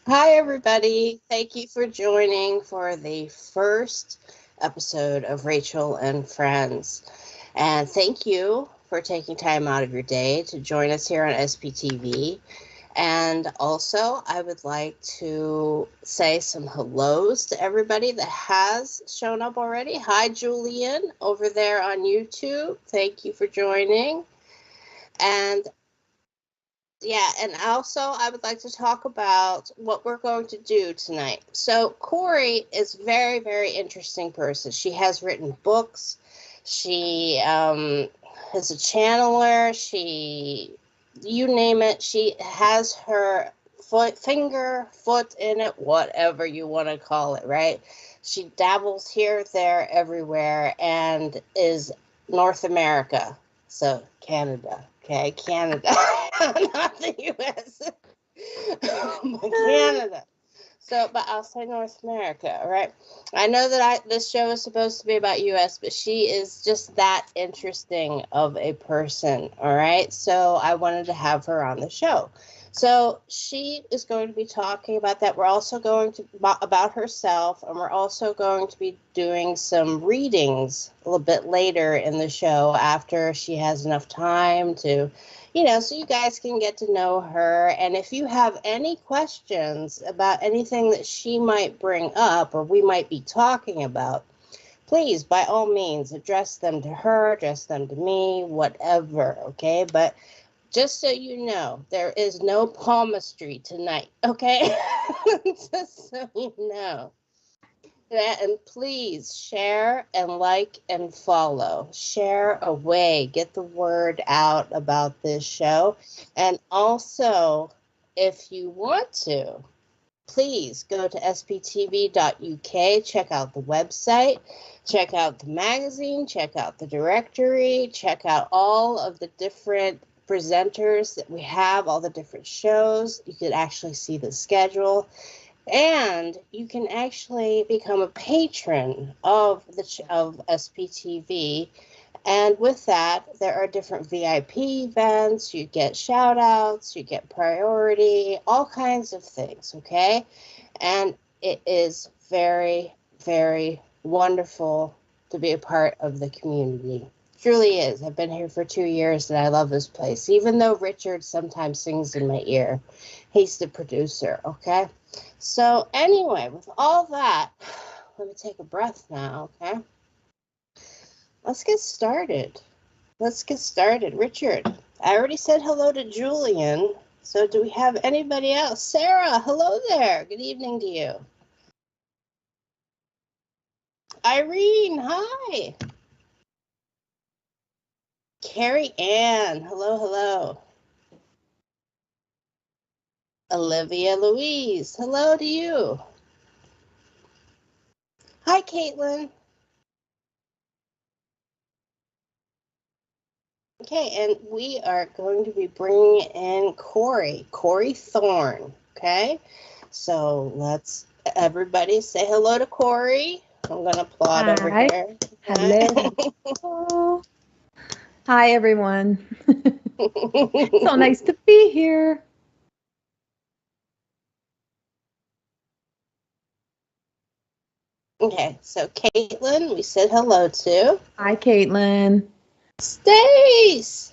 Hi, everybody. Thank you for joining for the first episode of Rachel and Friends. And thank you for taking time out of your day to join us here on SPTV. And also, I would like to say some hellos to everybody that has shown up already. Hi, Julian, over there on YouTube. Thank you for joining. And yeah, and also I would like to talk about what we're going to do tonight. So Corey is a very, very interesting person. She has written books. She is a channeler. You name it, she has her foot in it, whatever you want to call it, right? She dabbles here, there, everywhere, and is North America. So Canada, okay? Canada, not the US, but Canada. So, but I'll say North America, all right? I know that this show is supposed to be about US, but she is just that interesting of a person, all right? So I wanted to have her on the show. So she is going to be talking about that. We're also going to about herself, and we're also going to be doing some readings a little bit later in the show after she has enough time to, so you guys can get to know her. And if you have any questions about anything that she might bring up or we might be talking about, please, by all means, address them to her, address them to me, whatever, okay? But just so you know, there is no palmistry tonight, okay? Just so you know. And please share and like and follow. Share away. Get the word out about this show. And also, if you want to, please go to sptv.uk, check out the website, check out the magazine, check out the directory, check out all of the different presenters that we have, all the different shows. You can actually see the schedule. And you can actually become a patron of SPTV. And with that, there are different VIP events. You get shout outs, you get priority, all kinds of things, okay? And it is very, very wonderful to be a part of the community. Truly is. I've been here for 2 years and I love this place. Even though Richard sometimes sings in my ear, he's the producer, okay? So anyway, with all that, let me take a breath now, okay? Let's get started. Richard, I already said hello to Julian. So do we have anybody else? Sarah, hello there. Good evening to you. Irene, hi. Carrie Ann, hello. Olivia Louise, hello to you. Hi, Caitlin. Okay, and we are going to be bringing in Corey Thorne, okay? So let's everybody say hello to Corey. I'm going to applaud over here. Hello. Hi, everyone. So nice to be here. Okay, so Caitlin, we said hello to. Hi, Caitlin. Stace.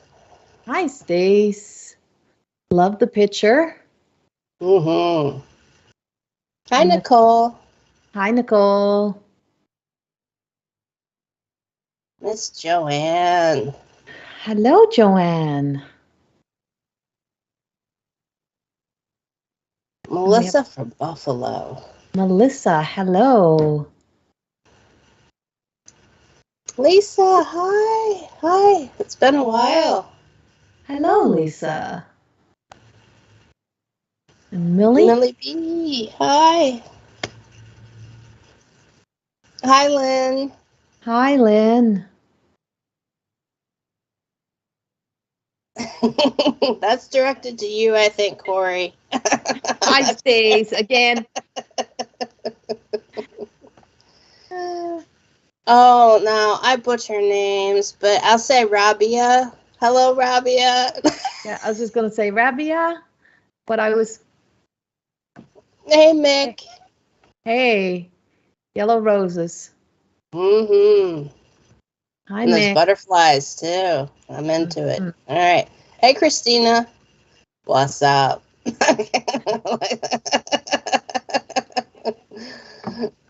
Hi, Stace. Love the picture. Mm-hmm. Hi, Nicole. Hi, Nicole. Miss Joanne. Hello, Joanne. Melissa from Buffalo. Melissa, hello. Lisa, hi. Hi. It's been a while. Hello, Lisa. And Millie? Millie B. Hi. Hi, Lynn. Hi, Lynn. That's directed to you, I think, Corey. Hi, Stace, again. Oh, no, I butcher names, but I'll say Rabia. Hello, Rabia. Yeah, I was just going to say Rabia, but I was... Hey, Mick. Hey, yellow roses. Mm-hmm. Hi, And those Mick. butterflies, too. I'm into it. Mhm. All right. Hey, Christina. What's up?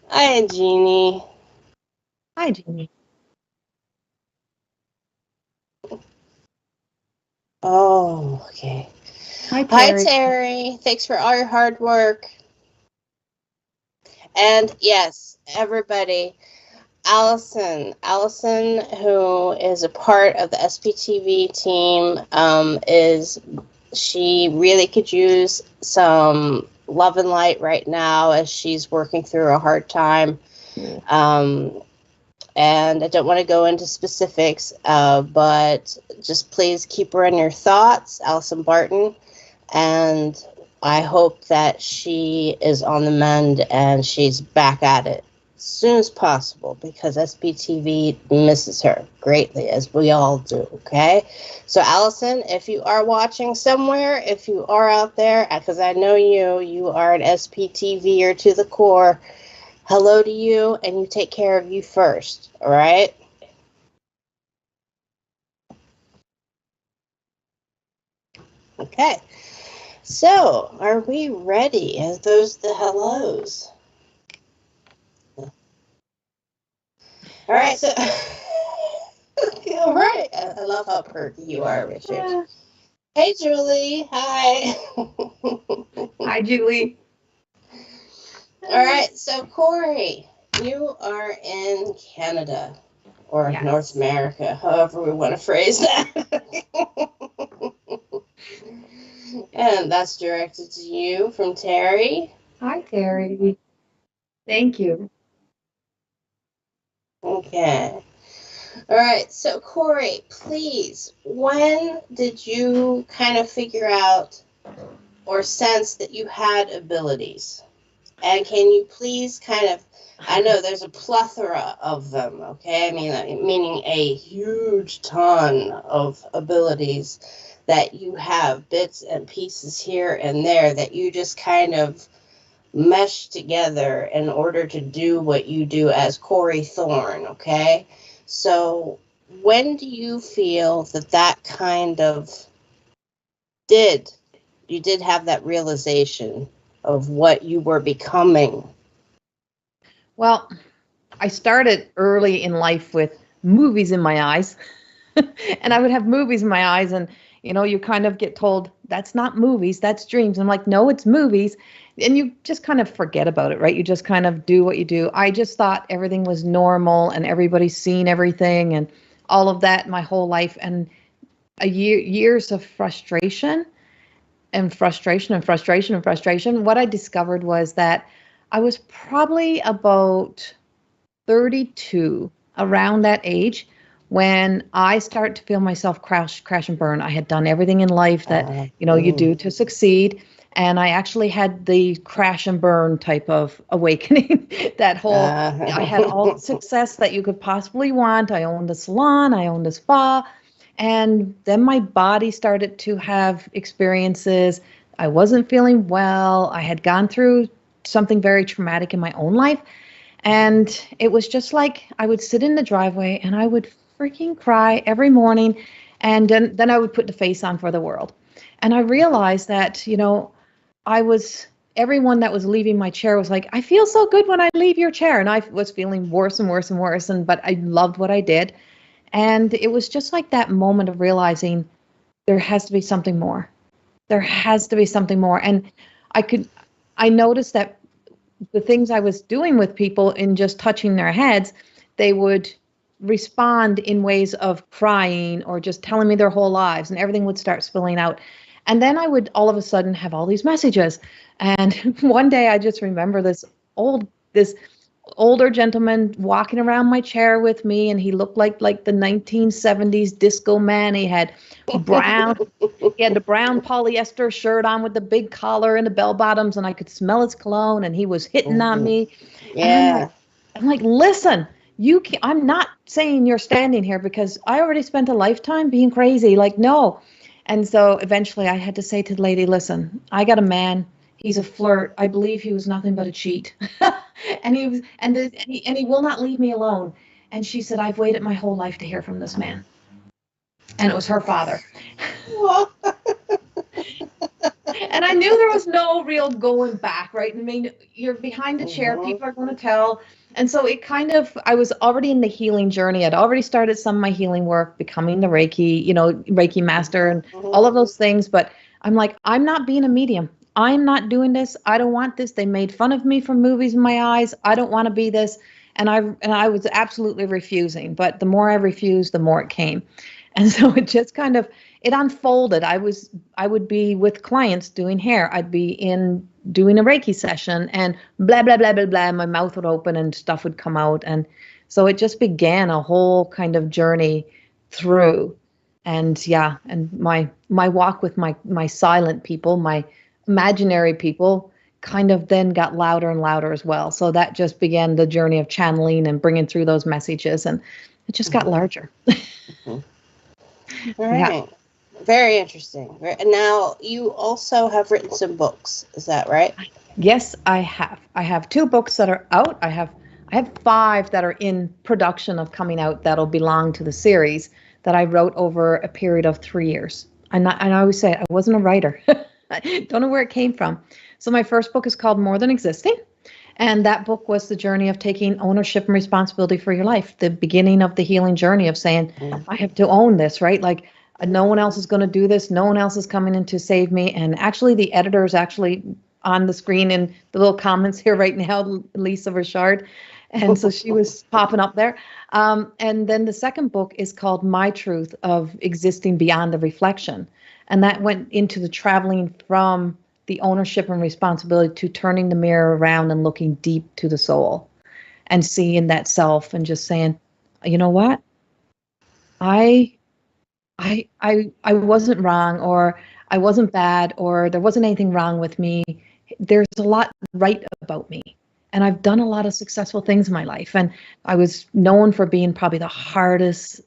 Hi, Jeannie. Hi, Jeannie. Oh, okay. Hi, Hi, Terry. Terry. Thanks for all your hard work. And yes, everybody, Allison, who is a part of the SPTV team, is she really could use some love and light right now as she's working through a hard time. Um, and I don't want to go into specifics, but just please keep her in your thoughts, Allison Barton. And I hope that she is on the mend and she's back at it as soon as possible because SBTV misses her greatly, as we all do. Okay. So, Allison, if you are watching somewhere, if you are out there, because I know you are an SPTVer to the core, hello to you, and you take care of you first. All right. Okay. So, are we ready? Are those the hellos? All right, so all right. I love how perky you are, Richard. Ah, Hey, Julie. Hi. Hi, Julie. All right, so Corey, you are in Canada or North Yes. America, however we want to phrase that. And that's directed to you from Terry. Hi, Terry. Thank you. Okay. All right, so Corey, please, when did you kind of figure out or sense that you had abilities? And can you please kind of, I know there's a plethora of them, okay? I mean, meaning a huge ton of abilities that you have, bits and pieces here and there that you just kind of mesh together in order to do what you do as Corey Thorne, okay? So, when do you feel that that kind of did, you did have that realization of what you were becoming? Well, I started early in life with movies in my eyes. And I would have movies in my eyes, and you kind of get told that's not movies, that's dreams. I'm like, no, it's movies. And you just kind of forget about it, right? You just kind of do what you do. I just thought everything was normal and everybody's seen everything and all of that my whole life. And years of frustration and frustration and frustration and frustration. What I discovered was that I was probably about 32, around that age, when I start to feel myself crash and burn. I had done everything in life that, you do to succeed. And I actually had the crash and burn type of awakening. That whole, I had all the success that you could possibly want. I owned a salon, I owned a spa. And then my body started to have experiences. I wasn't feeling well. I had gone through something very traumatic in my own life. And it was just like I would sit in the driveway and I would freaking cry every morning. And then I would put the face on for the world. And I realized that, I was, everyone that was leaving my chair was like, I feel so good when I leave your chair. And I was feeling worse and worse and worse. But I loved what I did. And it was just like that moment of realizing there has to be something more. There has to be something more. And I could, I noticed that the things I was doing with people in just touching their heads, they would respond in ways of crying or just telling me their whole lives, and everything would start spilling out. And then I would all of a sudden have all these messages. And one day I just remember this older gentleman walking around my chair with me, and he looked like the 1970s disco man. Brown he had the brown polyester shirt on with the big collar and the bell bottoms, and I could smell his cologne, and he was hitting on me. And Yeah. I'm like, listen, I'm not saying you're standing here because I already spent a lifetime being crazy. Like, no. And so eventually I had to say to the lady, listen, I got a man. He's a flirt. I believe he was nothing but a cheat. And he was, and he will not leave me alone. And she said, I've waited my whole life to hear from this man. And it was her father. And I knew there was no real going back, right? I mean, you're behind a chair, people are going to tell. And so it kind of, I was already in the healing journey. I'd already started some of my healing work, becoming the Reiki, Reiki master and all of those things. But I'm like, I'm not being a medium. I'm not doing this. I don't want this. They made fun of me from movies in my eyes. I don't want to be this. And I was absolutely refusing. But the more I refused, the more it came. And so it just kind of, it unfolded. I would be with clients doing hair. I'd be in doing a Reiki session and blah, blah, blah, blah, blah. My mouth would open and stuff would come out. And so it just began a whole kind of journey through. And yeah, and my walk with my silent people, my imaginary people kind of then got louder and louder as well. So that just began the journey of channeling and bringing through those messages. And it just got larger. All right. Yeah. Very interesting. Now, you also have written some books. Is that right? Yes, I have. I have 2 books that are out. I have 5 that are in production of coming out that'll belong to the series that I wrote over a period of 3 years. And I always say I wasn't a writer. I don't know where it came from. So my first book is called More Than Existing. And that book was the journey of taking ownership and responsibility for your life, the beginning of the healing journey of saying, I have to own this, right? Like, no one else is going to do this. No one else is coming in to save me. And actually, the editor is actually on the screen in the little comments here right now, Lisa Richard. And so she was popping up there. And then the second book is called My Truth of Existing Beyond the Reflection. And that went into the traveling from the ownership and responsibility to turning the mirror around and looking deep to the soul and seeing that self and just saying, you know what? I wasn't wrong, or I wasn't bad, or there wasn't anything wrong with me. There's a lot right about me. And I've done a lot of successful things in my life. And I was known for being probably the hardest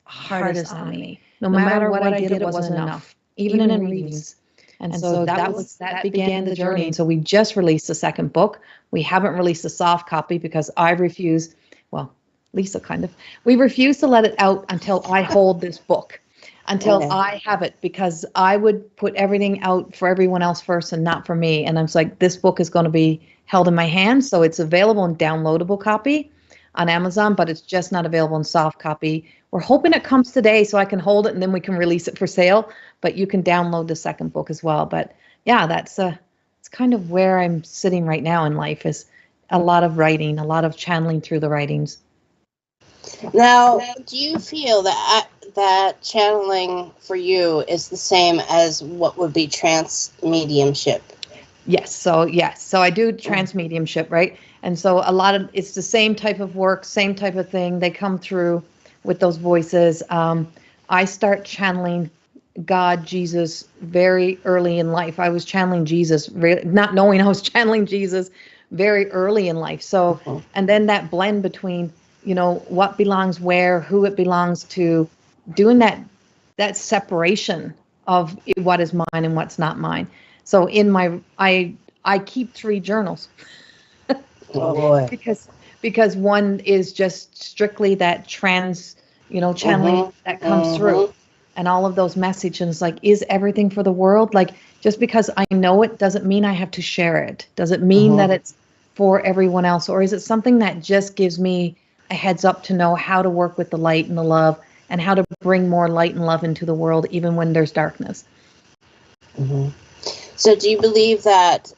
on me. No matter what I did, it wasn't enough, even in readings. And so that began the journey. And so we just released the second book. We haven't released a soft copy because I refused, well, Lisa kind of, we refused to let it out until I hold this book, until I have it, because I would put everything out for everyone else first and not for me. And I was like, this book is going to be held in my hands. So it's available in downloadable copy on Amazon, but it's just not available in soft copy. We're hoping it comes today so I can hold it and then we can release it for sale, but you can download the second book as well. But yeah, it's kind of where I'm sitting right now in life, is a lot of writing, a lot of channeling through the writings. Now, do you feel that channeling for you is the same as what would be trance mediumship? Yes. So I do trance mediumship, right? And so it's the same type of work, same type of thing. They come through with those voices. I start channeling God, Jesus, very early in life. I was channeling Jesus, not knowing I was channeling Jesus very early in life. So, and then that blend between, what belongs where, who it belongs to, doing that separation of what is mine and what's not mine. So I keep 3 journals. Oh boy. Because one is just strictly that channeling that comes through, and all of those messages, like, is everything for the world? Like, just because I know it doesn't mean I have to share it. Does it mean that it's for everyone else? Or is it something that just gives me a heads up to know how to work with the light and the love, and how to bring more light and love into the world, even when there's darkness? So do you believe that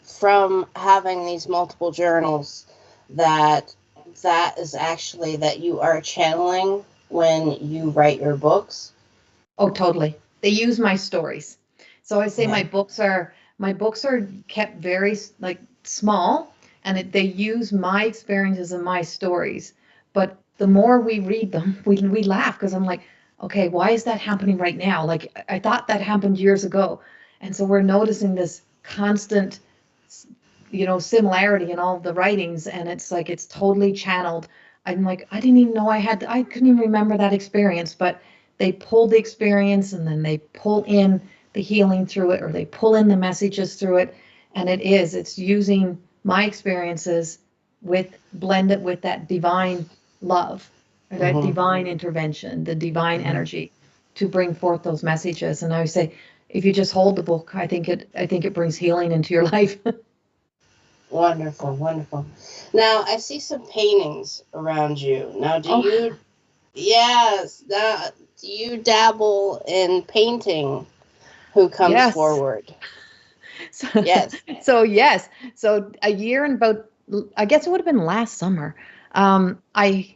from having these multiple journals, that is actually that you are channeling when you write your books? Oh, totally. They use my stories. So I say my books are kept very small, and they use my experiences and my stories. But the more we read them, we laugh, because I'm like, okay, why is that happening right now? Like, I thought that happened years ago. And so we're noticing this constant, similarity in all of the writings, and it's like, it's totally channeled. I'm like, I didn't even know I couldn't even remember that experience, but they pull the experience and then they pull in the healing through it, or they pull in the messages through it. And it's using my experiences blended with that divine love, or that divine intervention, the divine energy to bring forth those messages. And I would say, if you just hold the book, I think it brings healing into your life. Wonderful, wonderful. Now, I see some paintings around you. Now, yes, now, do you dabble in painting? Who comes Yes. forward? So, Yes. yes. So a year and about, I guess it would have been last summer. I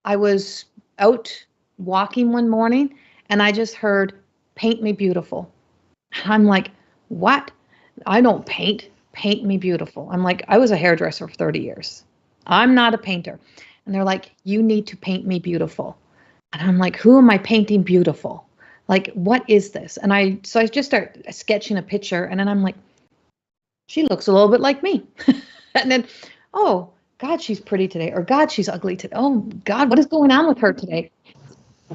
was out walking one morning and I just heard, "Paint me beautiful." I'm like, "What? I don't paint. Paint me beautiful." I'm like, I was a hairdresser for 30 years. I'm not a painter. And they're like, "You need to paint me beautiful." And I'm like, "Who am I painting beautiful? Like, what is this?" And so I just start sketching a picture, and then I'm like, she looks a little bit like me. And then, oh, God, she's pretty today. Or, God, she's ugly today. Oh, God, what is going on with her today?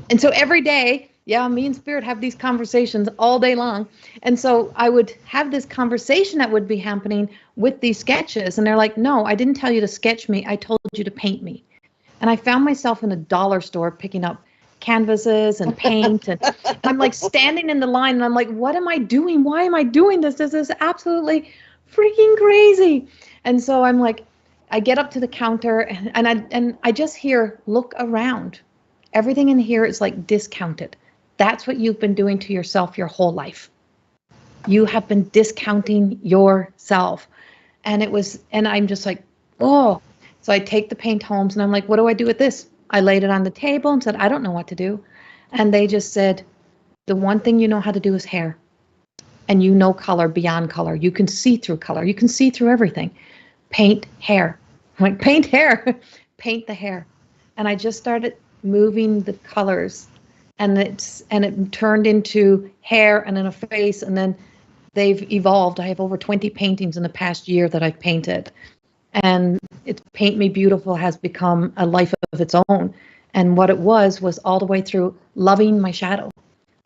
And so every day, yeah, me and Spirit have these conversations all day long. And so I would have this conversation that would be happening with these sketches. And they're like, "No, I didn't tell you to sketch me. I told you to paint me." And I found myself in a dollar store picking up canvases and paint. And I'm like standing in the line and I'm like, "What am I doing? Why am I doing this? This is absolutely freaking crazy." And so I'm like, I get up to the counter and I just hear, "Look around. Everything in here is like discounted. That's what you've been doing to yourself your whole life. You have been discounting yourself." And I'm just like, oh. So I take the paint homes and I'm like, "What do I do with this?" I laid it on the table and said, "I don't know what to do." And they just said, "The one thing you know how to do is hair. And you know color beyond color. You can see through color. You can see through everything. Paint hair." I'm like, "Paint hair." Paint the hair. And I just started moving the colors, and it turned into hair and then a face, and then they've evolved. I have over 20 paintings in the past year that I've painted. And it's Paint Me Beautiful has become a life of its own. And what it was all the way through loving my shadow,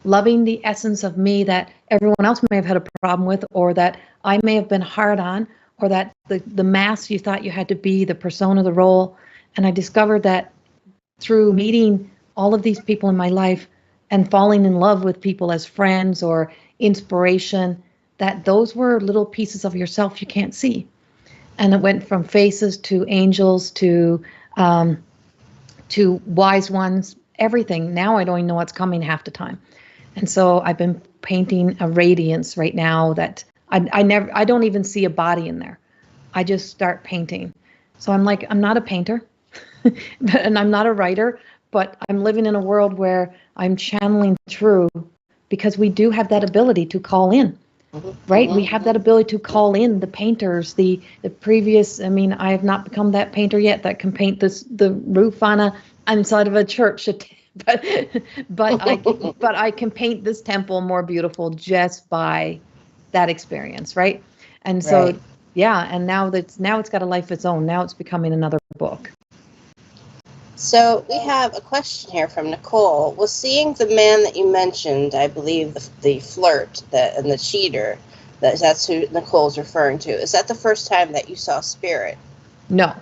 loving the essence of me that everyone else may have had a problem with, or that I may have been hard on, or that the mask you thought you had to be, the persona, the role. And I discovered that through meeting all of these people in my life and falling in love with people as friends or inspiration, that those were little pieces of yourself you can't see. And it went from faces to angels to wise ones, everything. Now I don't even know what's coming half the time. And so I've been painting a radiance right now that I don't even see a body in there. I just start painting. So I'm like, I'm not a painter and I'm not a writer, but I'm living in a world where I'm channeling through, because we do have that ability to call in. Right? We have that ability to call in the painters, the previous. I mean, I have not become that painter yet that can paint the roof inside of a church, but I can paint this temple more beautiful just by that experience, right? And so, Right. yeah, and now it's got a life of its own. Now it's becoming another book. So we have a question here from Nicole. Was seeing the man that you mentioned, I believe the flirt and the cheater, that's who Nicole's referring to. Is that the first time that you saw spirit? No,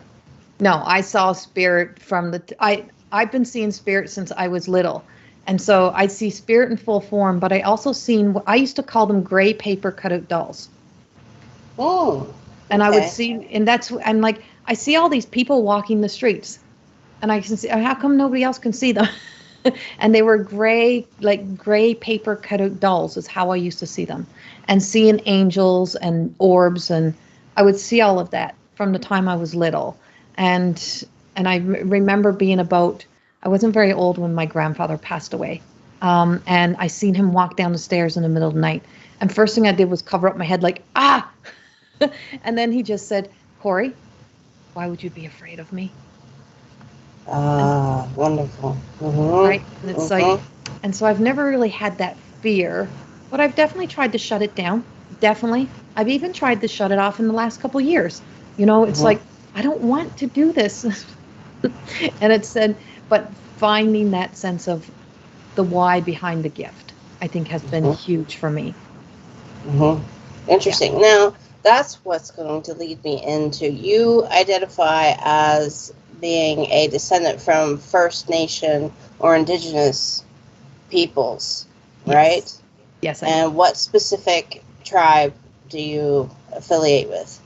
I saw spirit I've been seeing spirit since I was little. And so I see spirit in full form, but I also seen, I used to call them gray paper cutout dolls. Oh. And I would see, and I'm like, I see all these people walking the streets. And I can see, how come nobody else can see them? And they were gray paper cutout dolls is how I used to see them. And seeing angels and orbs, and I would see all of that from the time I was little. And I remember being I wasn't very old when my grandfather passed away. And I seen him walk down the stairs in the middle of the night. And first thing I did was cover up my head like, ah! And then he just said, "Corey, why would you be afraid of me?" Wonderful. Right? And it's like, and so I've never really had that fear, but I've definitely tried to shut it down. Definitely. I've even tried to shut it off in the last couple of years. It's like, I don't want to do this. And it said, but finding that sense of the why behind the gift, I think has been huge for me. Interesting. Yeah. Now, that's what's going to lead me into, you identify as being a descendant from First Nation or Indigenous peoples, right? Yes. Yes, I do. And what specific tribe do you affiliate with?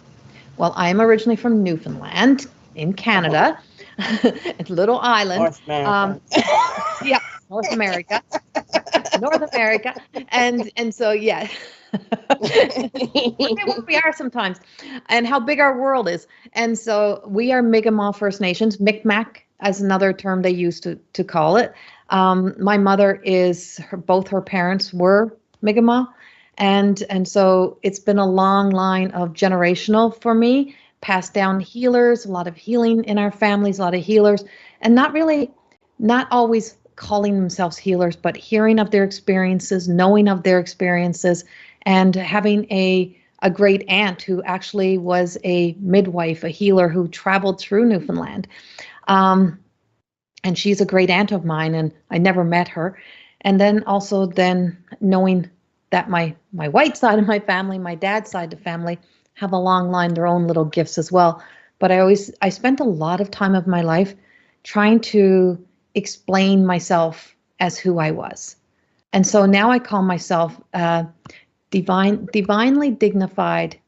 Well, I am originally from Newfoundland in Uh-huh. Canada, a little island. North America. Um, yeah, North America. Yep, North America. And so yeah. Forget where we are sometimes and how big our world is. And so we are Mi'kmaq First Nations, Micmac as another term they used to call it. My mother both her parents were Mi'kmaq. And so it's been a long line of generational for me, passed down healers, a lot of healing in our families, a lot of healers, and not always calling themselves healers, but hearing of their experiences, knowing of their experiences, and having a great aunt who actually was a midwife, a healer who traveled through Newfoundland. Um, and she's a great aunt of mine, and I never met her. And then also then knowing that my white side of my family, my dad's side of the family, have a long line, their own little gifts as well. But I spent a lot of time of my life trying to explain myself as who I was. And so now I call myself divinely dignified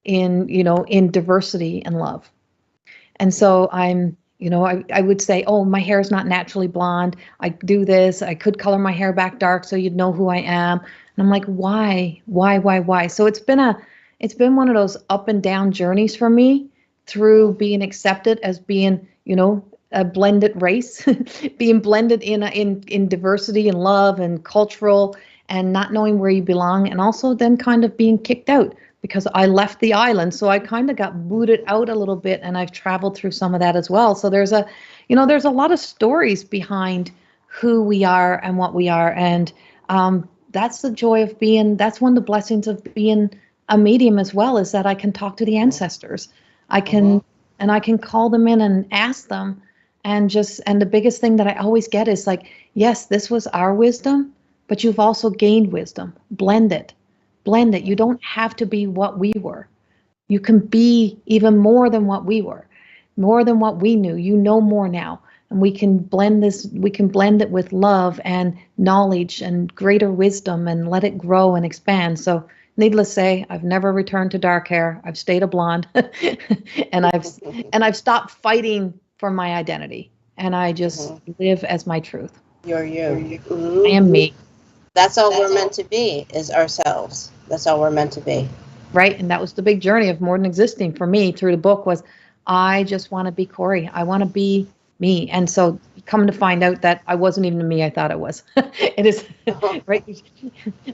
in diversity and love. And so I would say, oh, my hair is not naturally blonde. I do this. I could color my hair back dark so you'd know who I am. And I'm like, why? So it's been one of those up and down journeys for me through being accepted as being, a blended race, being blended in diversity and love and cultural and not knowing where you belong, and also then kind of being kicked out because I left the island. So I kind of got booted out a little bit, and I've traveled through some of that as well. So there's a lot of stories behind who we are and what we are. And that's the joy of that's one of the blessings of being a medium as well, is that I can talk to the ancestors. I can, and I can call them in and ask them. And the biggest thing that I always get is like, yes, this was our wisdom, but you've also gained wisdom. Blend it. Blend it. You don't have to be what we were. You can be even more than what we were, more than what we knew. You know more now. And we can blend it with love and knowledge and greater wisdom and let it grow and expand. So needless to say, I've never returned to dark hair. I've stayed a blonde and I've stopped fighting for my identity. And I just live as my truth. You're you. I am me. That's all we're meant to be, is ourselves. That's all we're meant to be. Right. And that was the big journey of More Than Existing for me through the book was I just want to be Corey. I want to be me. And so come to find out that I wasn't even the me I thought it was. It is right.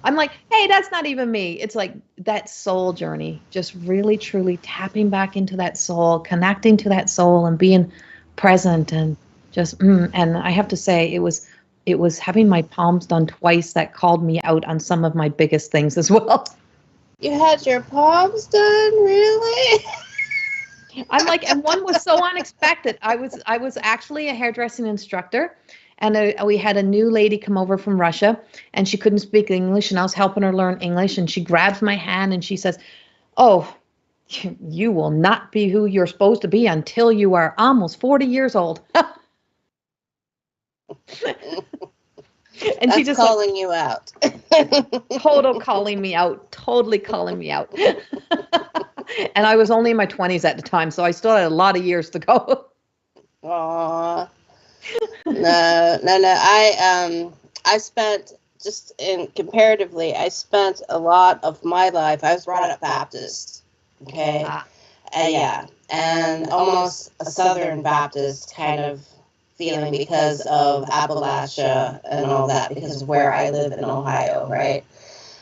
I'm like, hey, that's not even me. It's like that soul journey, just really, truly tapping back into that soul, connecting to that soul and being present and just, and I have to say it was having my palms done twice that called me out on some of my biggest things as well. You had your palms done, really? I'm like, and one was so unexpected. I was actually a hairdressing instructor, and we had a new lady come over from Russia, and she couldn't speak English, and I was helping her learn English, and she grabs my hand and she says, "Oh, you will not be who you're supposed to be until you are almost 40 years old." And That's she just calling you out. Totally calling me out. And I was only in my 20s at the time, so I still had a lot of years to go. Aw. No. I spent comparatively, I spent a lot of my life. I was brought up Baptist, okay, and almost a Southern Baptist kind of feeling because of Appalachia and all that, because of where I live in Ohio, right?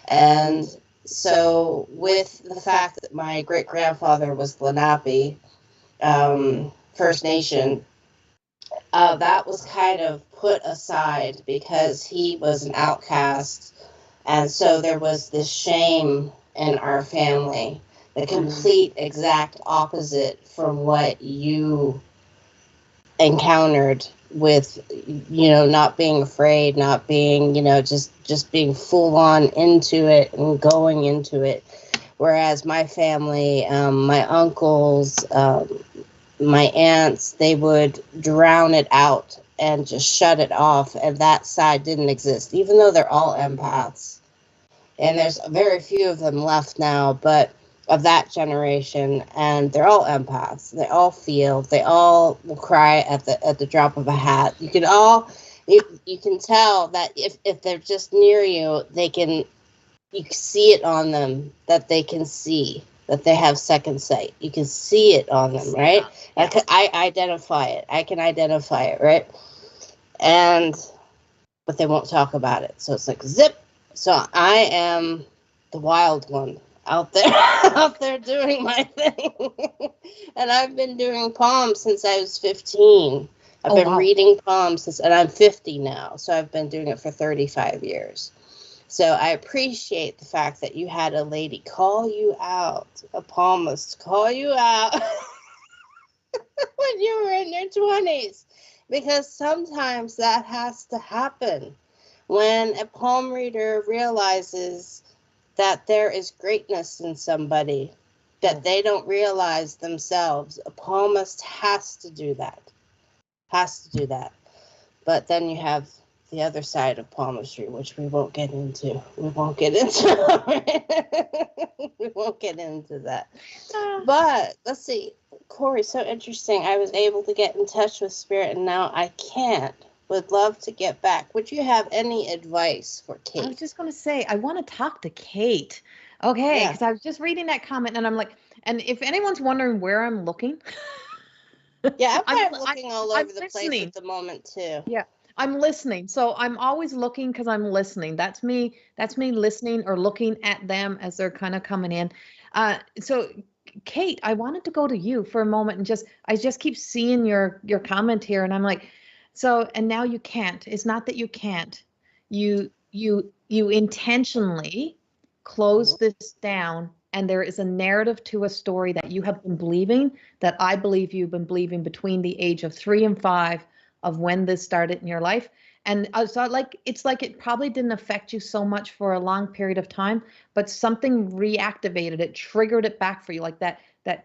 And so with the fact that my great-grandfather was Lenape, First Nation, that was kind of put aside because he was an outcast. And so there was this shame in our family, the complete exact opposite from what you encountered with, not being afraid, not being, just being full on into it and going into it Whereas my family, my uncles, my aunts, they would drown it out and just shut it off, and that side didn't exist, even though they're all empaths. And there's very few of them left now, but of that generation, and they're all empaths. They all feel. They all will cry at the drop of a hat. You can tell that if they're just near you, you can see it on them that they can see, that they have second sight. You can see it on them, right? Yeah. I identify it. I can identify it, right? But they won't talk about it. So it's like zip. So I am the wild one out there, out there doing my thing. And I've been doing palms since I was 15. I've been reading palms and I'm 50 now. So I've been doing it for 35 years. So I appreciate the fact that you had a lady call you out, a palmist call you out when you were in your 20s. Because sometimes that has to happen. When a palm reader realizes that there is greatness in somebody that they don't realize themselves, a palmist has to do that. But then you have the other side of palmistry, which we won't get into. We won't get into that. But let's see. Corey, so interesting. I was able to get in touch with Spirit, and now I can't. Would love to get back. Would you have any advice for Kate? I was just going to say, I want to talk to Kate. Okay, because I was just reading that comment, and I'm like, and if anyone's wondering where I'm looking. Yeah, I'm kind of looking all over the place at the moment, too. Yeah, I'm listening. So I'm always looking because I'm listening. That's me listening or looking at them as they're kind of coming in. So Kate, I wanted to go to you for a moment and I just keep seeing your comment here, and I'm like, so, and now you can't. It's not that you can't. You intentionally close this down, and there is a narrative to a story that you have been believing, that I believe you've been believing between the age of 3 and 5 of when this started in your life. And so it's like it probably didn't affect you so much for a long period of time, but something reactivated it, triggered it back for you, like that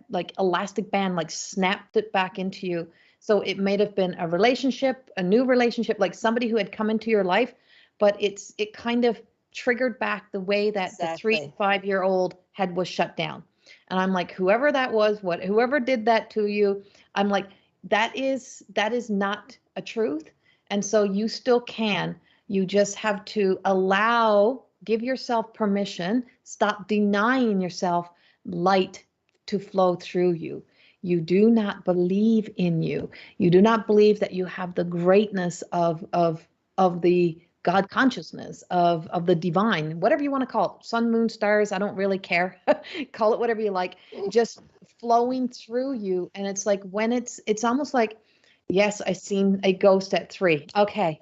like elastic band, like snapped it back into you. So it may have been a relationship, a new relationship, like somebody who had come into your life, but it kind of triggered back the way that the 3 to 5 year old was shut down. And I'm like, whoever that was, whoever did that to you, I'm like, that is not a truth. And so you still can. You just have to give yourself permission, stop denying yourself light to flow through you. You do not believe in you. You do not believe that you have the greatness of the God consciousness, of the divine, whatever you want to call it, sun, moon, stars, I don't really care. Call it whatever you like, just flowing through you. And it's like when it's almost like, yes, I seen a ghost at 3. Okay.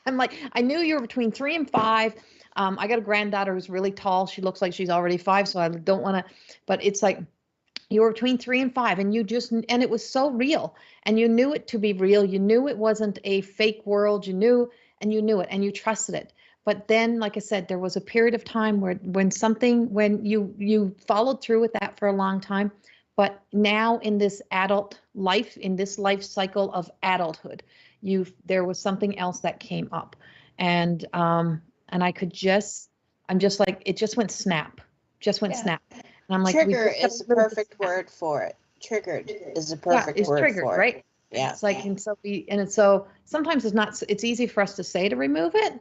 I'm like, I knew you were between 3 and 5. I got a granddaughter who's really tall. She looks like she's already 5, so I don't want to, but it's like, you were between 3 and 5, and and it was so real, and you knew it to be real. You knew it wasn't a fake world. You knew it, and you trusted it. But then, like I said, there was a period of time when you followed through with that for a long time. But now in this adult life, in this life cycle of adulthood, there was something else that came up, and I'm just like, it just went snap, snap. And I'm like, trigger is the perfect word for it. Triggered is the perfect word triggered, for it. Right? Yeah. It's like, and so sometimes it's easy for us to say to remove it,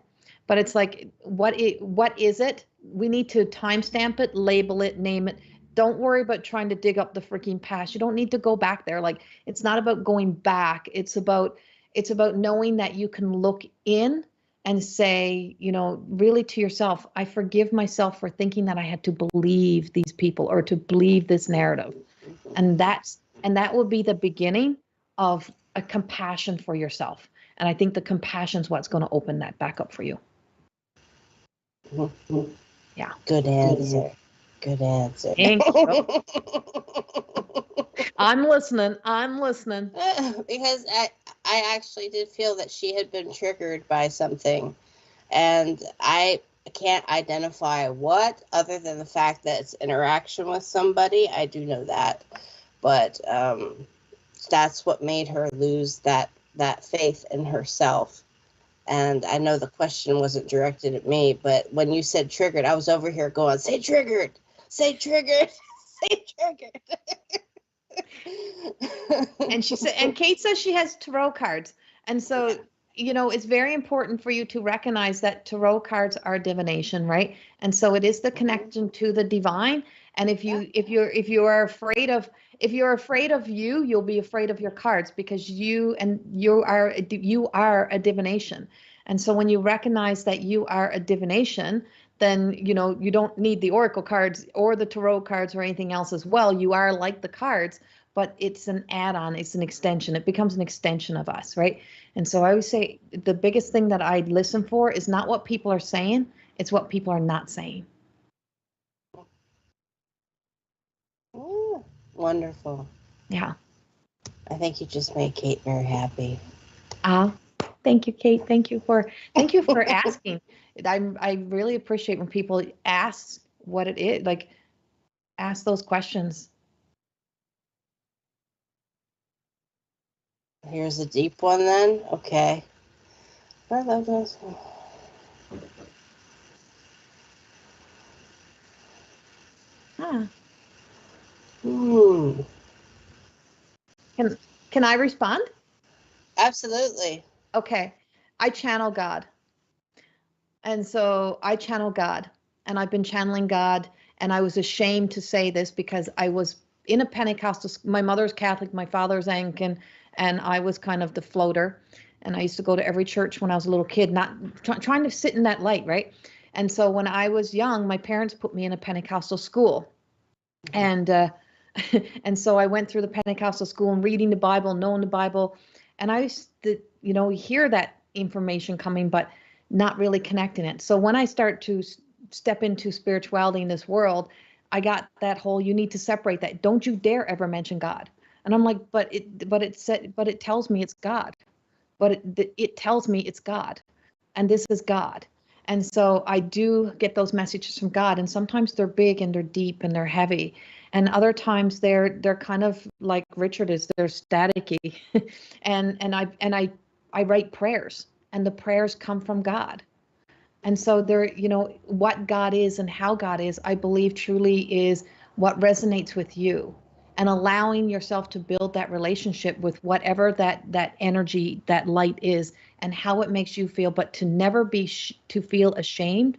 but it's like, what is it? We need to timestamp it, label it, name it. Don't worry about trying to dig up the freaking past. You don't need to go back there. Like, it's not about going back. It's about knowing that you can look in and say, really to yourself, I forgive myself for thinking that I had to believe these people or to believe this narrative. And that will be the beginning of a compassion for yourself. And I think the compassion is what's going to open that back up for you. Yeah. Good answer. Good answer. Thank you. I'm listening. Because I actually did feel that she had been triggered by something. And I can't identify what, other than the fact that it's interaction with somebody. I do know that, but that's what made her lose that faith in herself. And I know the question wasn't directed at me, but when you said triggered, I was over here going, say triggered, say triggered, say triggered. And she said, and Kate says she has tarot cards. And so, you know, it's very important for you to recognize that tarot cards are divination, right? And so it is the connection to the divine. And if you are afraid of, if you're afraid of you, you'll be afraid of your cards, because you are a divination. And so when you recognize that you are a divination, then, you know, you don't need the oracle cards or the tarot cards or anything else as well. You are like the cards, but it's an add-on, it's an extension. It becomes an extension of us, right? And so I always say the biggest thing that I listen for is not what people are saying, it's what people are not saying. Ooh, wonderful. Yeah. I think you just made Kate very happy. Thank you, Kate. Thank you for asking. I really appreciate when people ask what it is, like ask those questions. Here's a deep one then. Okay. I love this. Ah. Hmm. Can I respond? Absolutely. Okay. I channel God. And so I channel God, and I've been channeling God, and I was ashamed to say this because I was in a Pentecostal, my mother's Catholic, my father's Anglican, and I was kind of the floater. And I used to go to every church when I was a little kid, not trying to sit in that light, right? And so when I was young, my parents put me in a Pentecostal school. And and so I went through the Pentecostal school and reading the Bible, knowing the Bible, and I used to, you know, hear that information coming, but not really connecting it. So when I start to step into spirituality in this world, I got that whole, you need to separate that. Don't you dare ever mention God. And I'm like, but it tells me it's God. But it tells me it's God, and this is God. And so I do get those messages from God, and sometimes they're big and they're deep and they're heavy, and other times they're kind of like Richard is, they're staticky, and I write prayers, and the prayers come from God. And so there, you know, what God is and how God is, I believe truly is what resonates with you, and allowing yourself to build that relationship with whatever that energy, that light is, and how it makes you feel, but to never be to feel ashamed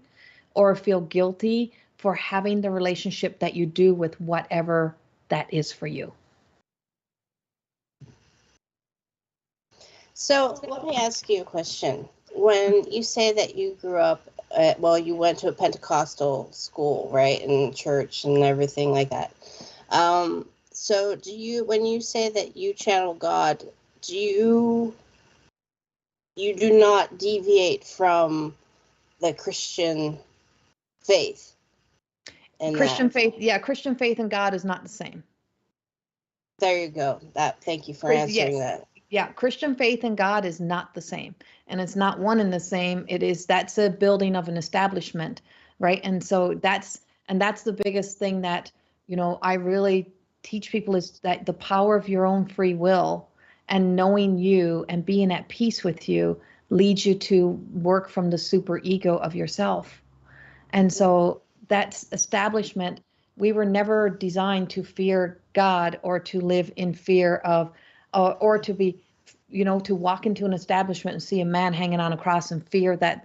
or feel guilty for having the relationship that you do with whatever that is for you. So let me ask you a question. When you say that you grew up, well, you went to a Pentecostal school, right, and church and everything like that. So when you say that you channel God, do you do not deviate from the Christian faith? Christian faith, yeah, Christian faith and God is not the same. There you go. Thank you for answering that. Yeah, Christian faith and God is not the same, and it's not one and the same. That's a building of an establishment, right? And so that's the biggest thing that, you know, I really teach people, is that the power of your own free will and knowing you and being at peace with you leads you to work from the super ego of yourself. And so that's establishment. We were never designed to fear God or to live in fear of, or to be, you know, to walk into an establishment and see a man hanging on a cross and fear that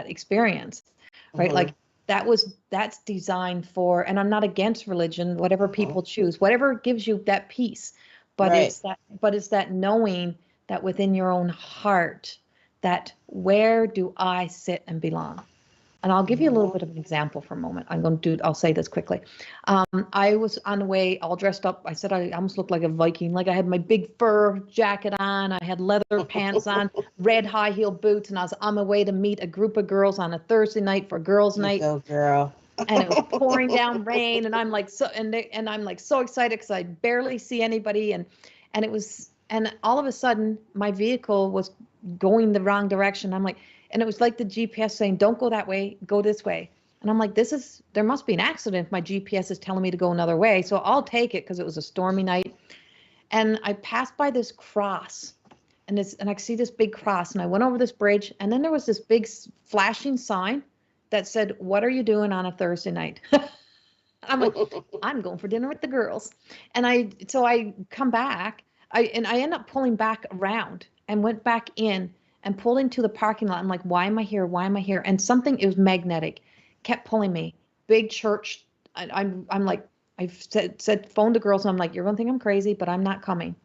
experience, right? Mm-hmm. Like that's designed for, and I'm not against religion, whatever people choose, whatever gives you that peace, but right. it's that knowing that within your own heart, that where do I sit and belong? And I'll give you a little bit of an example for a moment. I'll say this quickly. I was on the way all dressed up. I said I almost looked like a Viking. Like I had my big fur jacket on. I had leather pants on, red high heel boots. And I was on my way to meet a group of girls on a Thursday night for girls' night. Go girl. And it was pouring down rain. And I'm like, I'm like so excited because I barely see anybody. And all of a sudden my vehicle was going the wrong direction. I'm like, And it was like the GPS saying, don't go that way, go this way. And I'm like, there must be an accident if my GPS is telling me to go another way. So I'll take it because it was a stormy night. And I passed by this cross, and I see this big cross, and I went over this bridge, and then there was this big flashing sign that said, "What are you doing on a Thursday night?" I'm like, I'm going for dinner with the girls. And so I come back, I end up pulling back around and went back in and pulled into the parking lot. I'm like, why am I here? Why am I here? And something, it was magnetic, kept pulling me. Big church. I'm like, I've said phone to girls, and I'm like, you're going to think I'm crazy, but I'm not coming.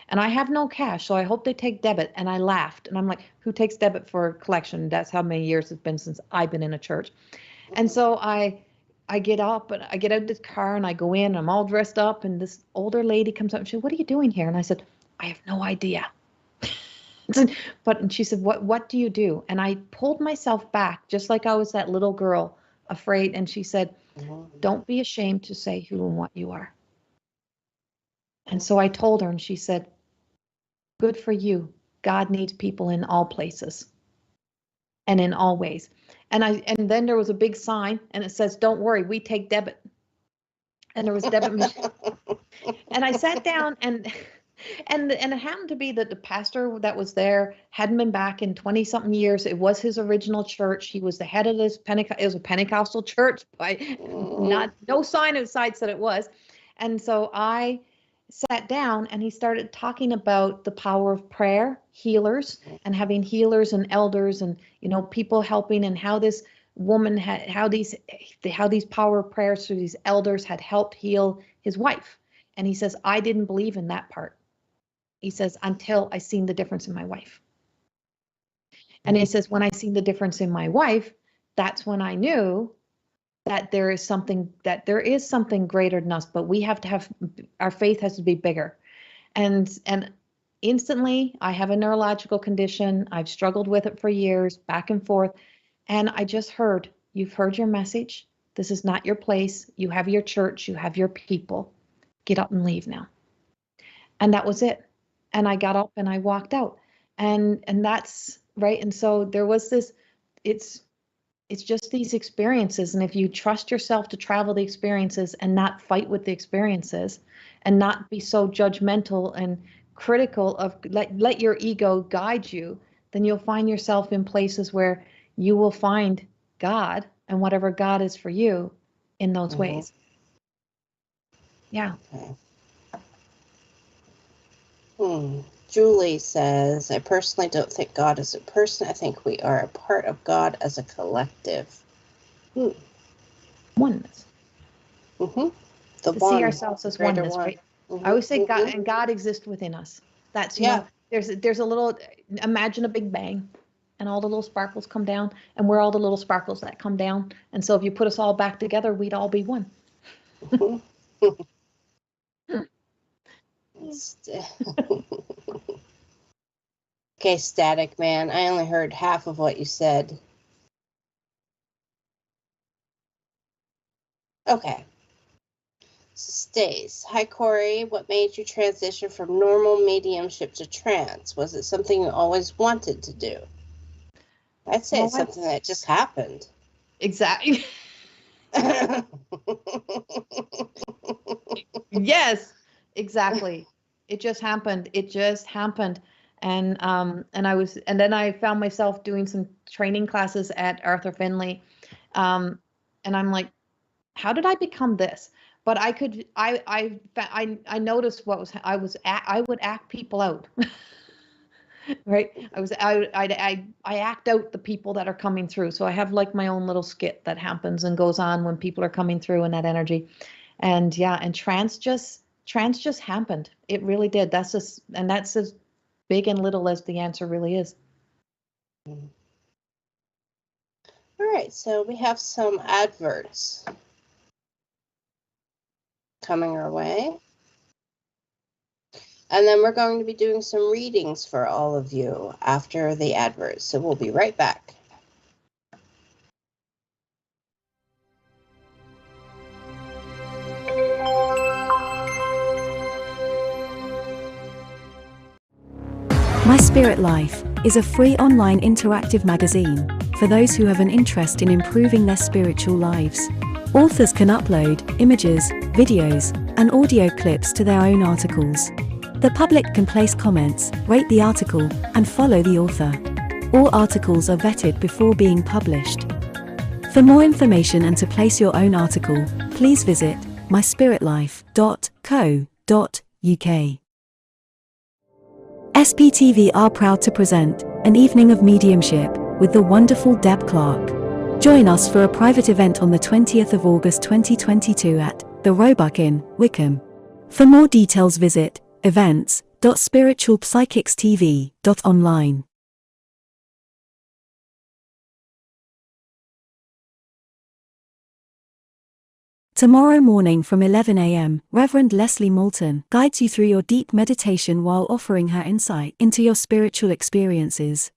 And I have no cash, so I hope they take debit. And I laughed, and I'm like, who takes debit for collection? That's how many years it's been since I've been in a church. And so I get up, and I get out of the car, and I go in, and I'm all dressed up, and this older lady comes up and she said, "What are you doing here?" And I said, "I have no idea." And she said, what do you do? And I pulled myself back, just like I was that little girl, afraid. And she said, "Don't be ashamed to say who and what you are." And so I told her, and she said, "Good for you. God needs people in all places and in all ways." And then there was a big sign, and it says, "Don't worry, we take debit." And there was debit machine. And I sat down, and it happened to be that the pastor that was there hadn't been back in 20 something years. It was his original church. He was the head of this it was a Pentecostal church, but no sign outside said it was. And so I sat down, and he started talking about the power of prayer, healers, and having healers and elders, and people helping, and how this woman how these power of prayers through these elders had helped heal his wife. And he says, I didn't believe in that part. He says, until I seen the difference in my wife. And he says, when I seen the difference in my wife, that's when I knew that there is something greater than us, but we have to have, our faith has to be bigger. And instantly, I have a neurological condition. I've struggled with it for years, back and forth. And I just heard, you've heard your message. This is not your place. You have your church. You have your people. Get up and leave now. And that was it. And I got up and I walked out. And that's right. And so there was this, it's just these experiences. And if you trust yourself to travel the experiences and not fight with the experiences, and not be so judgmental and critical of, let your ego guide you, then you'll find yourself in places where you will find God and whatever God is for you in those ways. Yeah. Okay. Julie says, I personally don't think God is a person. I think we are a part of God as a collective. Oneness. To see ourselves as oneness, right? I always say God, and God exists within us. That's, there's a little, imagine a big bang, and all the little sparkles come down, and we're all the little sparkles that come down. And so if you put us all back together, we'd all be one. Okay, Static Man, I only heard half of what you said. Okay. Stace. Hi, Corey. What made you transition from normal mediumship to trance? Was it something you always wanted to do? I'd say it's something that just happened. Exactly. Yes, exactly. It just happened. And then I found myself doing some training classes at Arthur Finley. And I'm like, how did I become this? But I noticed I would act people out. Right. I act out the people that are coming through. So I have like my own little skit that happens and goes on when people are coming through in that energy. And and trance just happened. It really did. That's as big and little as the answer really is. All right. So we have some adverts coming our way. And then we're going to be doing some readings for all of you after the adverts. So we'll be right back. My spirit life is a free online interactive magazine for those who have an interest in improving their spiritual lives. Authors can upload images, videos, and audio clips to their own articles. The public can place comments, rate the article, and follow the author. All articles are vetted before being published. For more information and to place your own article, please visit myspiritlife.co.uk. SPTV are proud to present an evening of mediumship with the wonderful Deb Clark. Join us for a private event on the 20th of August 2022 at the Roebuck Inn, Wickham. For more details visit events.spiritualpsychicstv.online. Tomorrow morning from 11 a.m., Reverend Leslie Moulton guides you through your deep meditation while offering her insight into your spiritual experiences.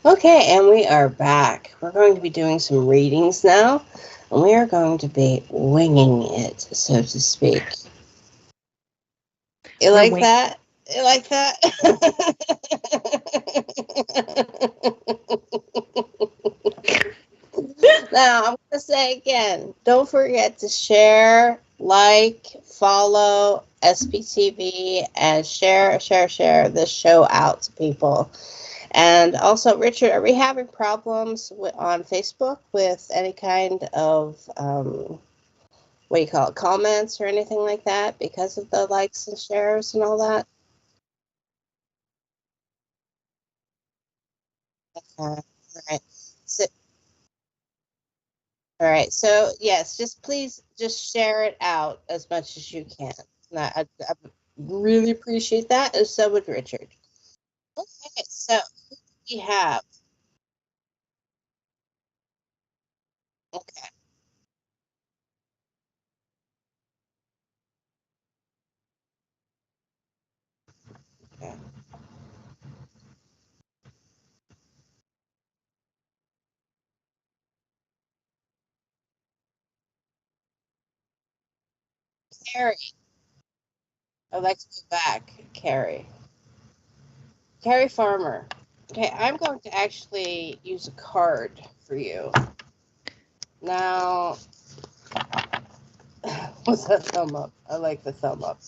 Okay, and we are back. We're going to be doing some readings now, and we are going to be winging it, so to speak. You like that? You like that? Now, I'm going to say again, don't forget to share, like, follow SPTV, and share this show out to people. And also, Richard, are we having problems on Facebook with any kind of, comments or anything like that because of the likes and shares and all that? All right. So, all right. So, yes, please share it out as much as you can. I really appreciate that, and so would Richard. Okay, so we have. Okay. Okay. Carrie, I'd like to go back. Carrie Farmer. Okay, I'm going to actually use a card for you. Now, what's that thumb up? I like the thumb up.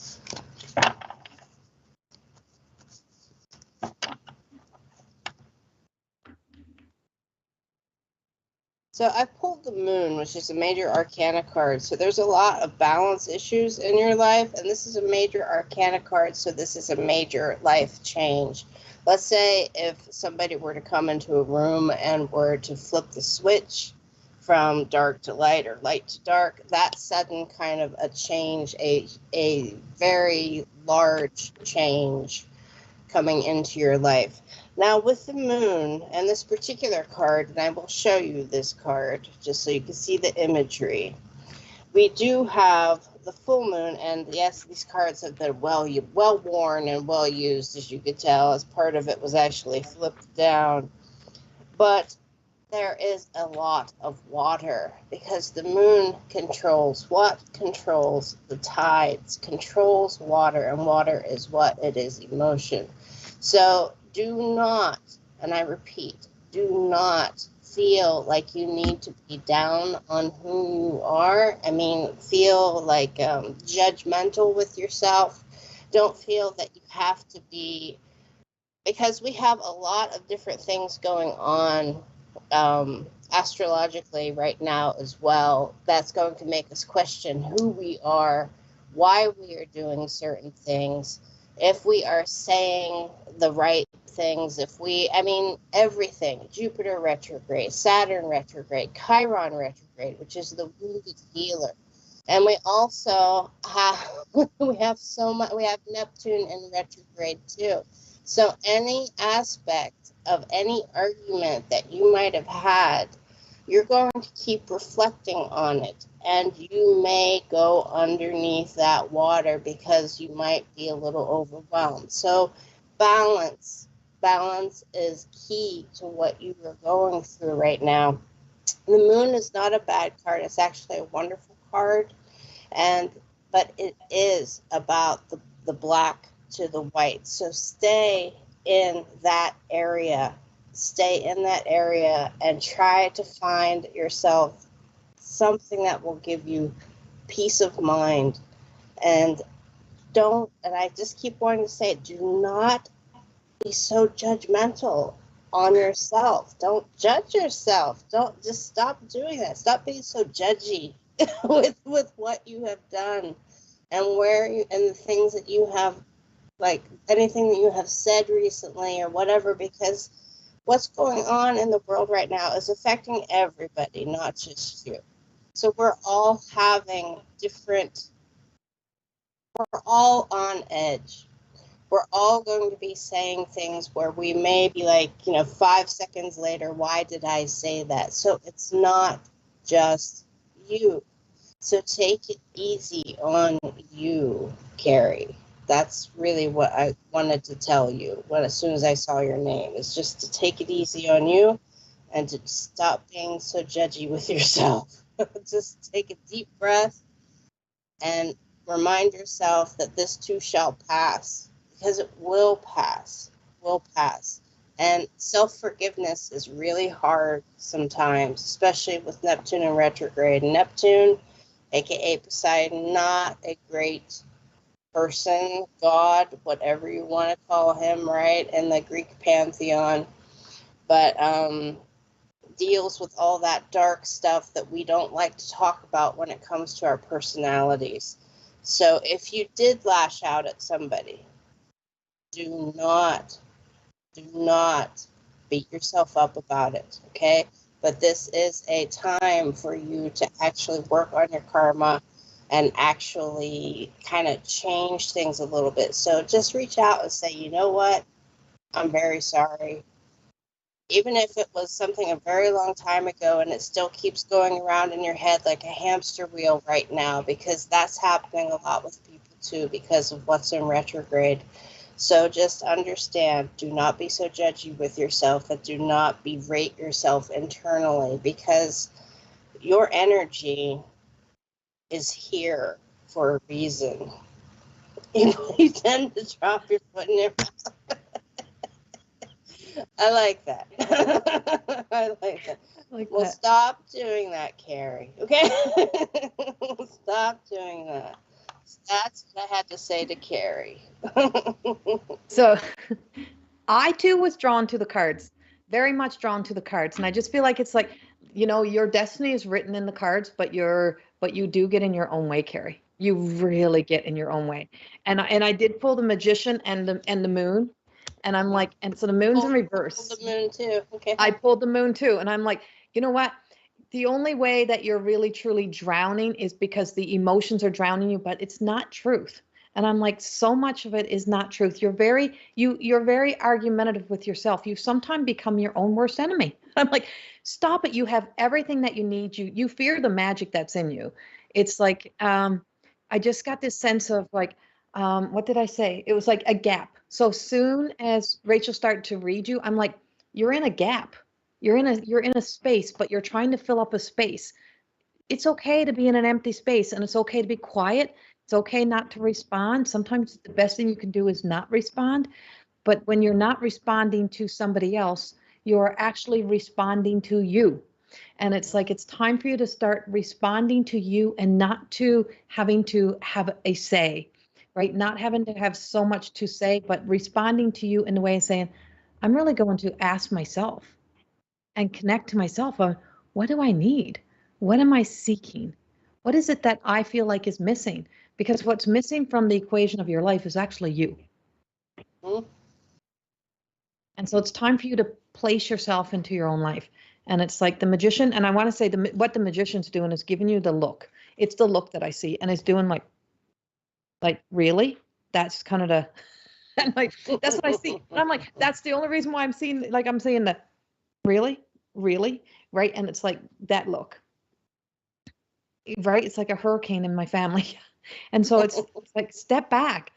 So I pulled the Moon, which is a major arcana card. So there's a lot of balance issues in your life, and this is a major arcana card, so this is a major life change. Let's say if somebody were to come into a room and were to flip the switch from dark to light or light to dark, that sudden kind of a change, a very large change coming into your life. Now with the Moon and this particular card, and I will show you this card just so you can see the imagery. We do have the full moon, and yes, these cards have been well worn and well used, as you could tell, as part of it was actually flipped down. But there is a lot of water because the moon controls what? Controls the tides, controls water, and water is what? It is emotion. So do not, and I repeat, do not feel like you need to be down on who you are. I mean, feel like judgmental with yourself. Don't feel that you have to be, because we have a lot of different things going on astrologically right now as well. That's going to make us question who we are, why we are doing certain things, if we are saying the right things, everything. Jupiter retrograde, Saturn retrograde, Chiron retrograde, which is the wounded healer. And we also have we have Neptune in retrograde too. So any aspect of any argument that you might have had, you're going to keep reflecting on it, and you may go underneath that water because you might be a little overwhelmed. So balance is key to what you are going through right now. The Moon is not a bad card. It's actually a wonderful hard, but it is about the black to the white. So stay in that area. Stay in that area and try to find yourself something that will give you peace of mind. And I just keep wanting to say, do not be so judgmental on yourself. Don't judge yourself. Don't, just stop doing that. Stop being so judgy with what you have done and and the things that you have, like anything that you have said recently or whatever, because what's going on in the world right now is affecting everybody, not just you. So we're all all on edge. We're all going to be saying things where we may be like, 5 seconds later, why did I say that? So it's not just you. So take it easy on you, Carrie. That's really what I wanted to tell you as soon as I saw your name, is just to take it easy on you and to stop being so judgy with yourself. Just take a deep breath and remind yourself that this too shall pass, because it will pass, And self-forgiveness is really hard sometimes, especially with Neptune in retrograde. Neptune, aka Poseidon, not a great person, God, whatever you want to call him, right, in the Greek pantheon, but deals with all that dark stuff that we don't like to talk about when it comes to our personalities. So if you did lash out at somebody, do not beat yourself up about it, okay? But this is a time for you to actually work on your karma and actually kind of change things a little bit. So just reach out and say, you know what? I'm very sorry. Even if it was something a very long time ago and it still keeps going around in your head like a hamster wheel right now, because that's happening a lot with people too because of what's in retrograde. So just understand, do not be so judgy with yourself and do not berate yourself internally, because your energy is here for a reason. You tend to drop your foot in your mouth. I like that. I like that. Well, stop doing that, Carrie. Okay? Stop doing that. That's what I had to say to Carrie. So I too was drawn to the cards, very much drawn to the cards. And I just feel like it's like, your destiny is written in the cards, but you do get in your own way, Carrie. You really get in your own way. And I did pull the Magician and the Moon. And I'm like, and so the Moon's in reverse. The Moon too. Okay. I pulled the Moon too. And I'm like, you know what? The only way that you're really truly drowning is because the emotions are drowning you, but it's not truth. And I'm like, so much of it is not truth. You're very argumentative with yourself. You sometimes become your own worst enemy. I'm like, stop it. You have everything that you need. You fear the magic that's in you. It's like, I just got this sense of like, what did I say? It was like a gap. So soon as Rachel started to read you, I'm like, you're in a gap. You're in a space, but you're trying to fill up a space. It's okay to be in an empty space, and it's okay to be quiet. It's okay not to respond. Sometimes the best thing you can do is not respond. But when you're not responding to somebody else, you're actually responding to you. And it's like, it's time for you to start responding to you and not to having to have a say, right? Not having to have so much to say, but responding to you in the way of saying, I'm really going to ask myself and connect to myself on, what do I need? What am I seeking? What is it that I feel like is missing? Because what's missing from the equation of your life is actually you. Mm-hmm. And so it's time for you to place yourself into your own life. And it's like the Magician, and I want to say what the Magician's doing is giving you the look. It's the look that I see, and it's doing like really? That's kind of the, and like, that's what I see. And I'm like, that's the only reason why I'm seeing the, really, right? And it's like that look, right? It's like a hurricane in my family. And so it's like, step back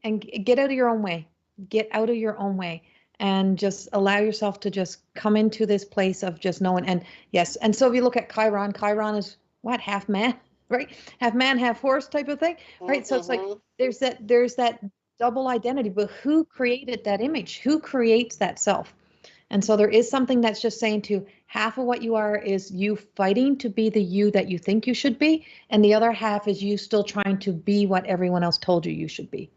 and get out of your own way. Get out of your own way and just allow yourself to just come into this place of just knowing. And yes. And so if you look at Chiron is what, half man, right? Half man, half horse type of thing, right? So it's like there's that double identity, but who created that image? Who creates that self? And so there is something that's just saying to half of what you are is you fighting to be the you that you think you should be, and the other half is you still trying to be what everyone else told you should be.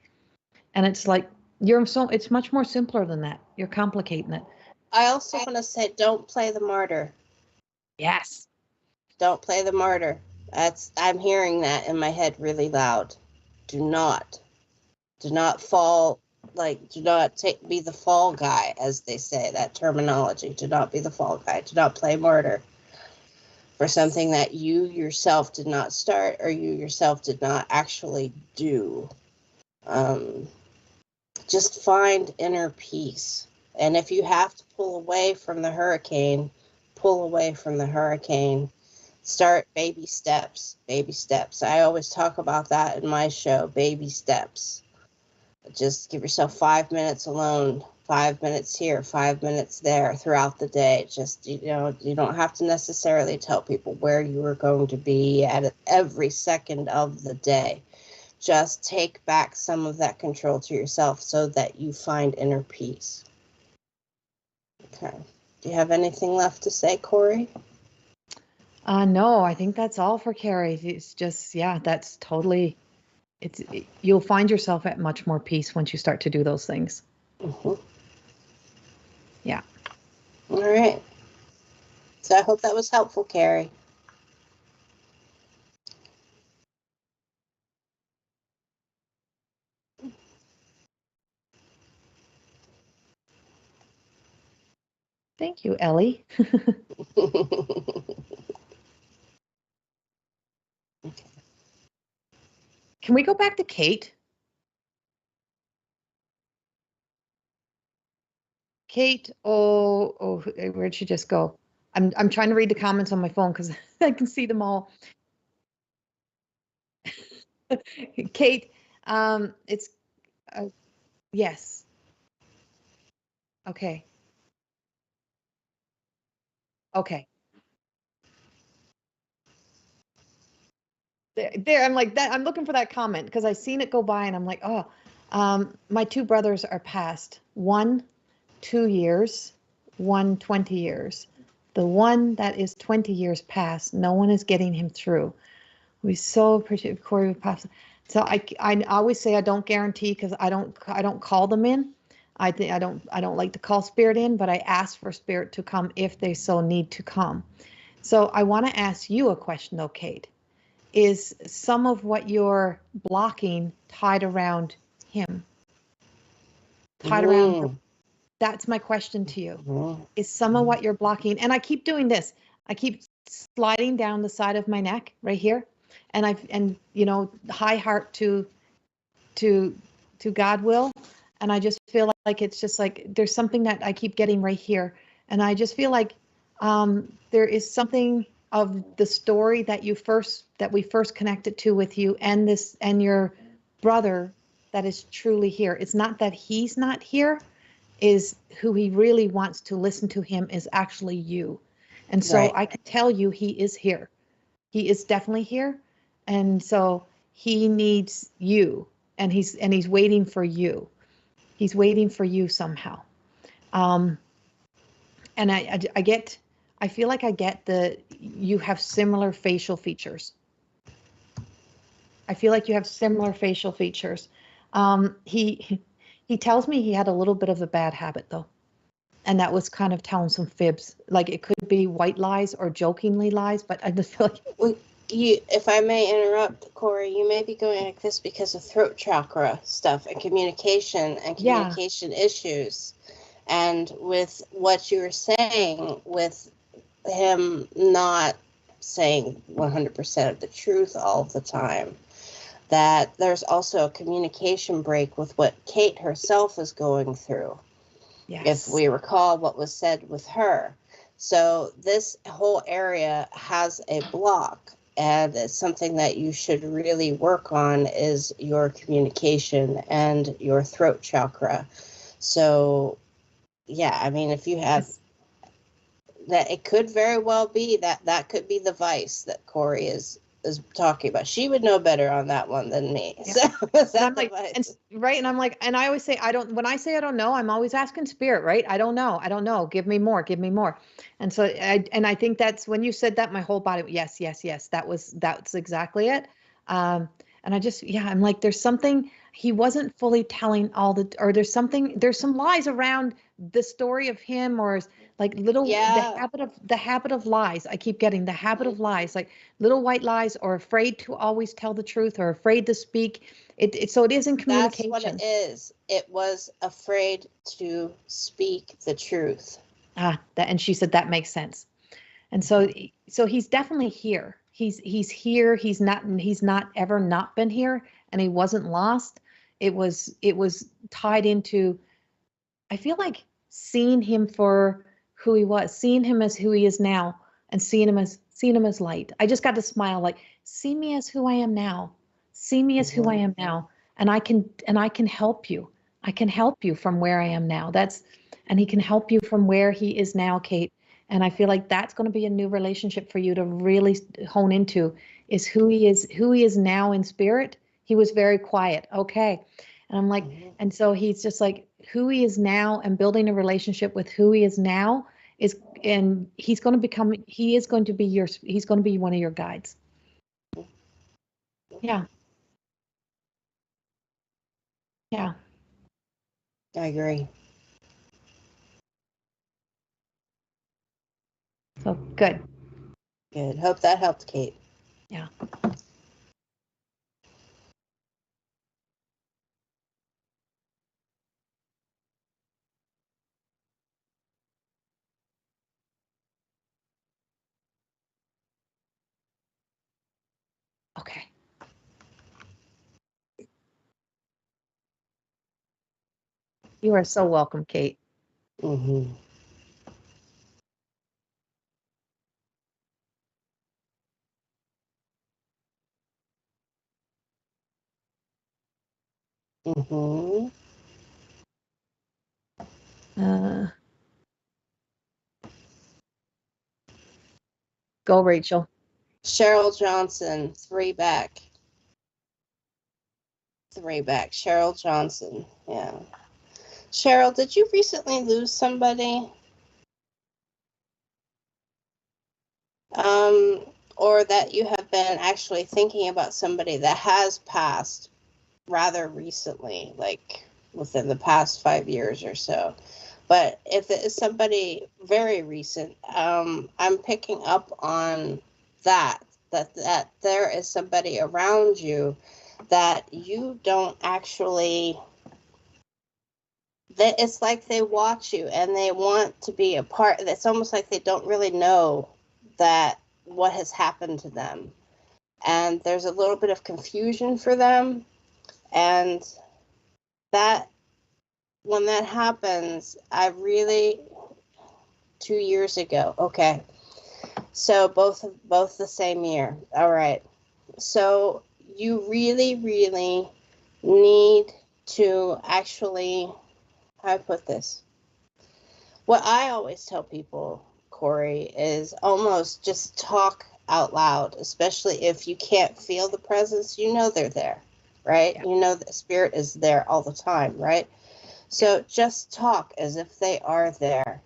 And it's like it's much more simpler than that. You're complicating it. I also want to say, don't play the martyr. Yes. Don't play the martyr. I'm hearing that in my head really loud. Do not fall, do not be the fall guy, as they say, that terminology. Do not be the fall guy. Do not play martyr for something that you yourself did not start or you yourself did not actually do. Just find inner peace. And if you have to pull away from the hurricane, pull away from the hurricane. Start baby steps, baby steps. I always talk about that in my show, baby steps. Just give yourself 5 minutes alone, 5 minutes here, 5 minutes there throughout the day. Just, you don't have to necessarily tell people where you are going to be at every second of the day. Just take back some of that control to yourself so that you find inner peace. Okay. Do you have anything left to say, Corey? No, I think that's all for Carrie. It's just, that's totally, you'll find yourself at much more peace once you start to do those things. Mm-hmm. Yeah. All right. So I hope that was helpful, Carrie. Thank you, Ellie. Can we go back to Kate? Kate, where'd she just go? I'm trying to read the comments on my phone because I can see them all. Kate, it's yes. Okay. Okay. There, I'm like that. I'm looking for that comment because I seen it go by and I'm like, my two brothers are passed. One, 2 years, one, 20 years. The one that is 20 years past, no one is getting him through. We so appreciate Corey. So I always say I don't guarantee because I don't call them in. I don't like to call spirit in, but I ask for spirit to come if they so need to come. So I want to ask you a question though, Kate. Is some of what you're blocking tied around him? Tied around that's my question to you. Is some of what you're blocking, and I keep doing this. I keep sliding down the side of my neck right here. And high heart to God will. And I just feel like it's just like, there's something that I keep getting right here. And I just feel like there is something of the story that we first connected to with you and your brother that is truly here. It's not that he's not here, is who he really wants to listen to him is actually you. And so right. I can tell you he is here. He is definitely here. And so he needs you, and he's waiting for you. He's waiting for you somehow. And I feel like I get you have similar facial features. I feel like you have similar facial features. He tells me he had a little bit of a bad habit though. And that was kind of telling some fibs. Like it could be white lies or jokingly lies, but I just feel like if I may interrupt, Corey, you may be going like this because of throat chakra stuff and communication issues. And with what you were saying, with him not saying 100% of the truth all the time, that there's also a communication break with what Kate herself is going through. Yes. If we recall what was said with her. So this whole area has a block, and it's something that you should really work on is your communication and your throat chakra. So, yeah, I mean, if you have that it could very well be that could be the vice that Corey is talking about. She would know better on that one than me. Yeah. So is And that I'm the like, vice? right. And I'm like, and I always say, when I say I don't know, I'm always asking spirit, right? I don't know. I don't know. Give me more, give me more. And so I think that's when you said that, my whole body, yes, yes, yes, that's exactly it. And I just, yeah, I'm like, there's something he wasn't fully telling or there's some lies around the story of him, or like Yeah. the habit of lies. I keep getting the habit of lies, like little white lies, or afraid to always tell the truth, or afraid to speak. So it is in That's what it communication. is. It was afraid to speak the truth. And she said that makes sense. And so he's definitely here. He's here. He's not ever not been here, and he wasn't lost. It was tied into, I feel like, seeing him for who he was, seeing him as who he is now, and seeing him as light. I just got to smile, like, see me as who I am now. See me as who I am now, and I can help you. I can help you from where I am now. And he can help you from where he is now, Kate. And I feel like that's going to be a new relationship for you to really hone into, is who he is now in spirit. He was very quiet. Okay. And I'm like, and so he's just like, who he is now, and building a relationship with who he is now and he's going to become, he's going to be one of your guides. Yeah. Yeah. I agree. So good. Good. Hope that helped, Kate. Yeah. Okay. You are so welcome, Kate. Mm-hmm. Mm-hmm. Uh, Go, Rachel. Cheryl Johnson, three back. Three back. Cheryl Johnson. Yeah. Cheryl, did you recently lose somebody? Or that you have been actually thinking about somebody that has passed rather recently, like within the past 5 years or so? But if it is somebody very recent, I'm picking up on that there is somebody around you that you don't actually, that it's like they watch you and they want to be a part. It's almost like they don't really know that what has happened to them, and there's a little bit of confusion for them. And that, when that happens, I really, 2 years ago, okay, so both the same year, all right, so you really really need to actually, how I put this, what I always tell people, Corey, is almost just talk out loud, especially if you can't feel the presence. You know they're there, right? Yeah. You know the spirit is there all the time, right? So just talk as if they are there,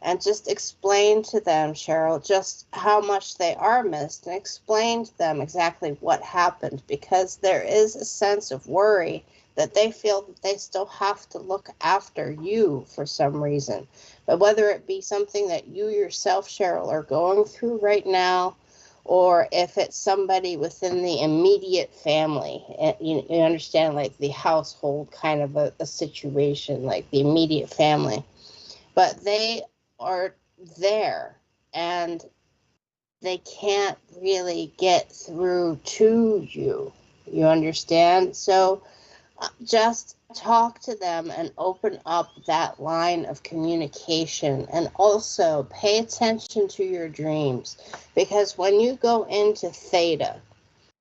and just explain to them, Cheryl, just how much they are missed, and explain to them exactly what happened, because there is a sense of worry that they feel that they still have to look after you for some reason. But whether it be something that you yourself, Cheryl, are going through right now, or if it's somebody within the immediate family, you understand, like the household kind of a situation, like the immediate family, but they are there and they can't really get through to you. You understand? So just talk to them and open up that line of communication, and also pay attention to your dreams, because when you go into theta,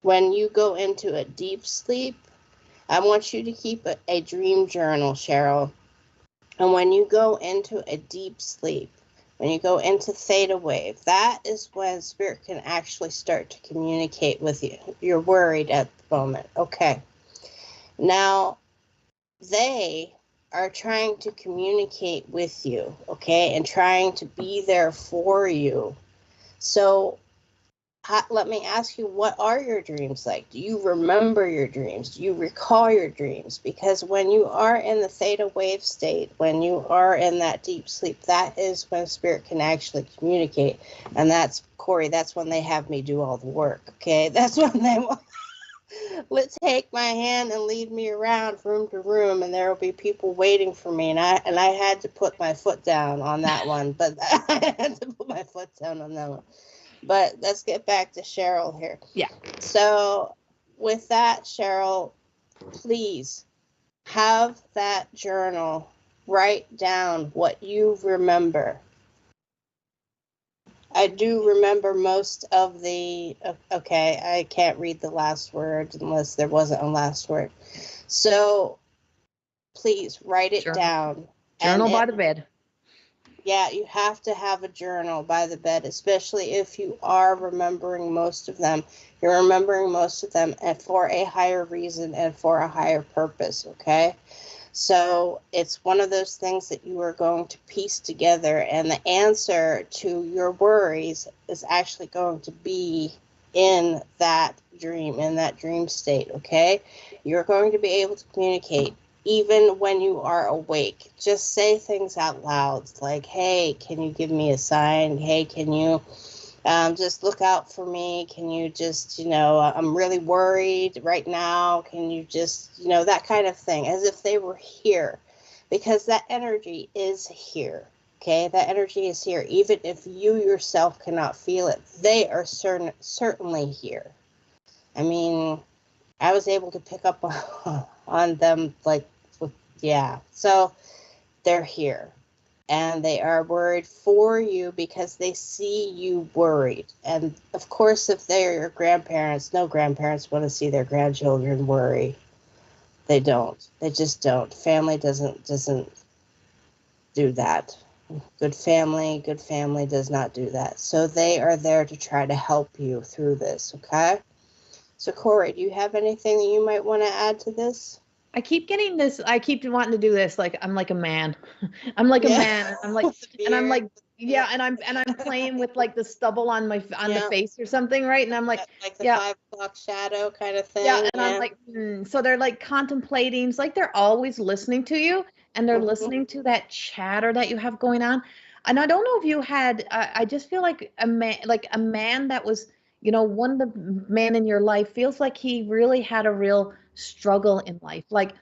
when you go into a deep sleep, I want you to keep a dream journal, Cheryl. And when you go into a deep sleep, when you go into theta wave, that is when spirit can actually start to communicate with you. You're worried at the moment. Okay. Now, they are trying to communicate with you, okay, and trying to be there for you. So let me ask you, what are your dreams like? Do you remember your dreams? Do you recall your dreams? Because when you are in the theta wave state, when you are in that deep sleep, that is when spirit can actually communicate. And that's, Corey, that's when they have me do all the work, okay? That's when they want, let's take my hand and lead me around room to room, and there will be people waiting for me. And I had to put my foot down on that one, but I had to put my foot down on that one. But let's get back to Cheryl here. Yeah. So with that, Cheryl, please have that journal. Write down what you remember. I do remember most of the, okay, I can't read the last word unless there wasn't a last word. So please write it down. Journal by the bed. Yeah, you have to have a journal by the bed, especially if you are remembering most of them. You're remembering most of them for a higher reason and for a higher purpose, okay? So it's one of those things that you are going to piece together, and the answer to your worries is actually going to be in that dream state, okay? You're going to be able to communicate even when you are awake. Just say things out loud like, hey, can you give me a sign? Hey, can you just look out for me? Can you just, I'm really worried right now. Can you just, that kind of thing, as if they were here, because that energy is here. Okay, that energy is here. Even if you yourself cannot feel it, they are certainly here. I mean, I was able to pick up on them, so they're here. And they are worried for you because they see you worried. And of course, if they're your grandparents, no grandparents want to see their grandchildren worry. They don't. They just don't. Family doesn't do that. Good family does not do that. So they are there to try to help you through this, okay? So Corey, do you have anything that you might want to add to this? I keep getting this. I keep wanting to do this. Like I'm like a man. I'm like a man. I'm like, and I'm like, yeah. And I'm playing with like the stubble on the face or something, right? And I'm like the 5 o'clock shadow kind of thing. Yeah. And I'm like, so they're like contemplating. It's like they're always listening to you, and they're listening to that chatter that you have going on. And I don't know if you had. I just feel like a man that was, one of the men in your life feels like he really had a real struggle in life. Like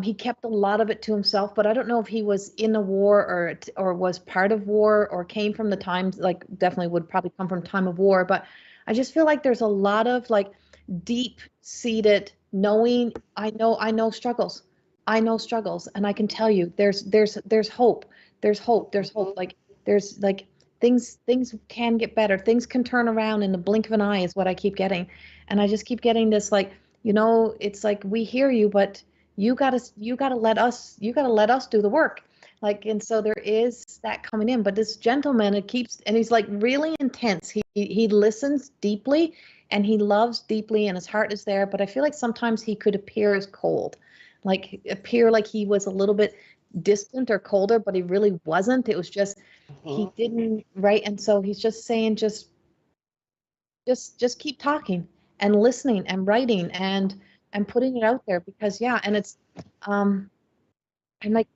he kept a lot of it to himself, but I don't know if he was in a war or was part of war or came from the times, like definitely would probably come from time of war. But I just feel like there's a lot of like deep seated knowing. I know struggles. I know struggles, and I can tell you there's hope. There's hope. There's hope. Like there's like things can get better. Things can turn around in the blink of an eye is what I keep getting. And I just keep getting this like, it's like we hear you, but you gotta let us do the work. Like, and so there is that coming in. But this gentleman, and he's like really intense. He listens deeply and he loves deeply and his heart is there. But I feel like sometimes he could appear as cold, like appear like he was a little bit distant or colder, but he really wasn't. It was just he didn't, right? And so he's just saying just keep talking and listening and writing and putting it out there, because and it's I'm like,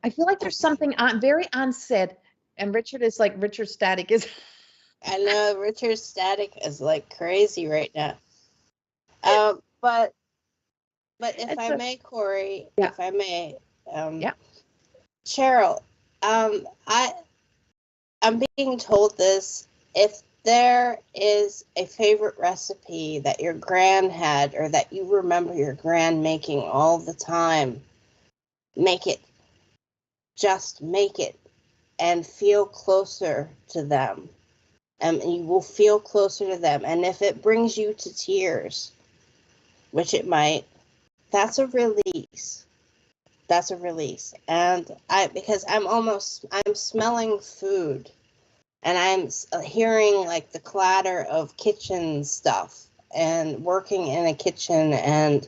I feel like there's something very unsaid, and Richard Static is I know Richard Static is like crazy right now. But if I may, Corey, if I may, Cheryl, I'm being told this. If there is a favorite recipe that your gran had or that you remember your gran making all the time, make it. Just make it and feel closer to them. And you will feel closer to them. And if it brings you to tears, which it might, that's a release. That's a release. And because I'm smelling food, and I'm hearing like the clatter of kitchen stuff and working in a kitchen and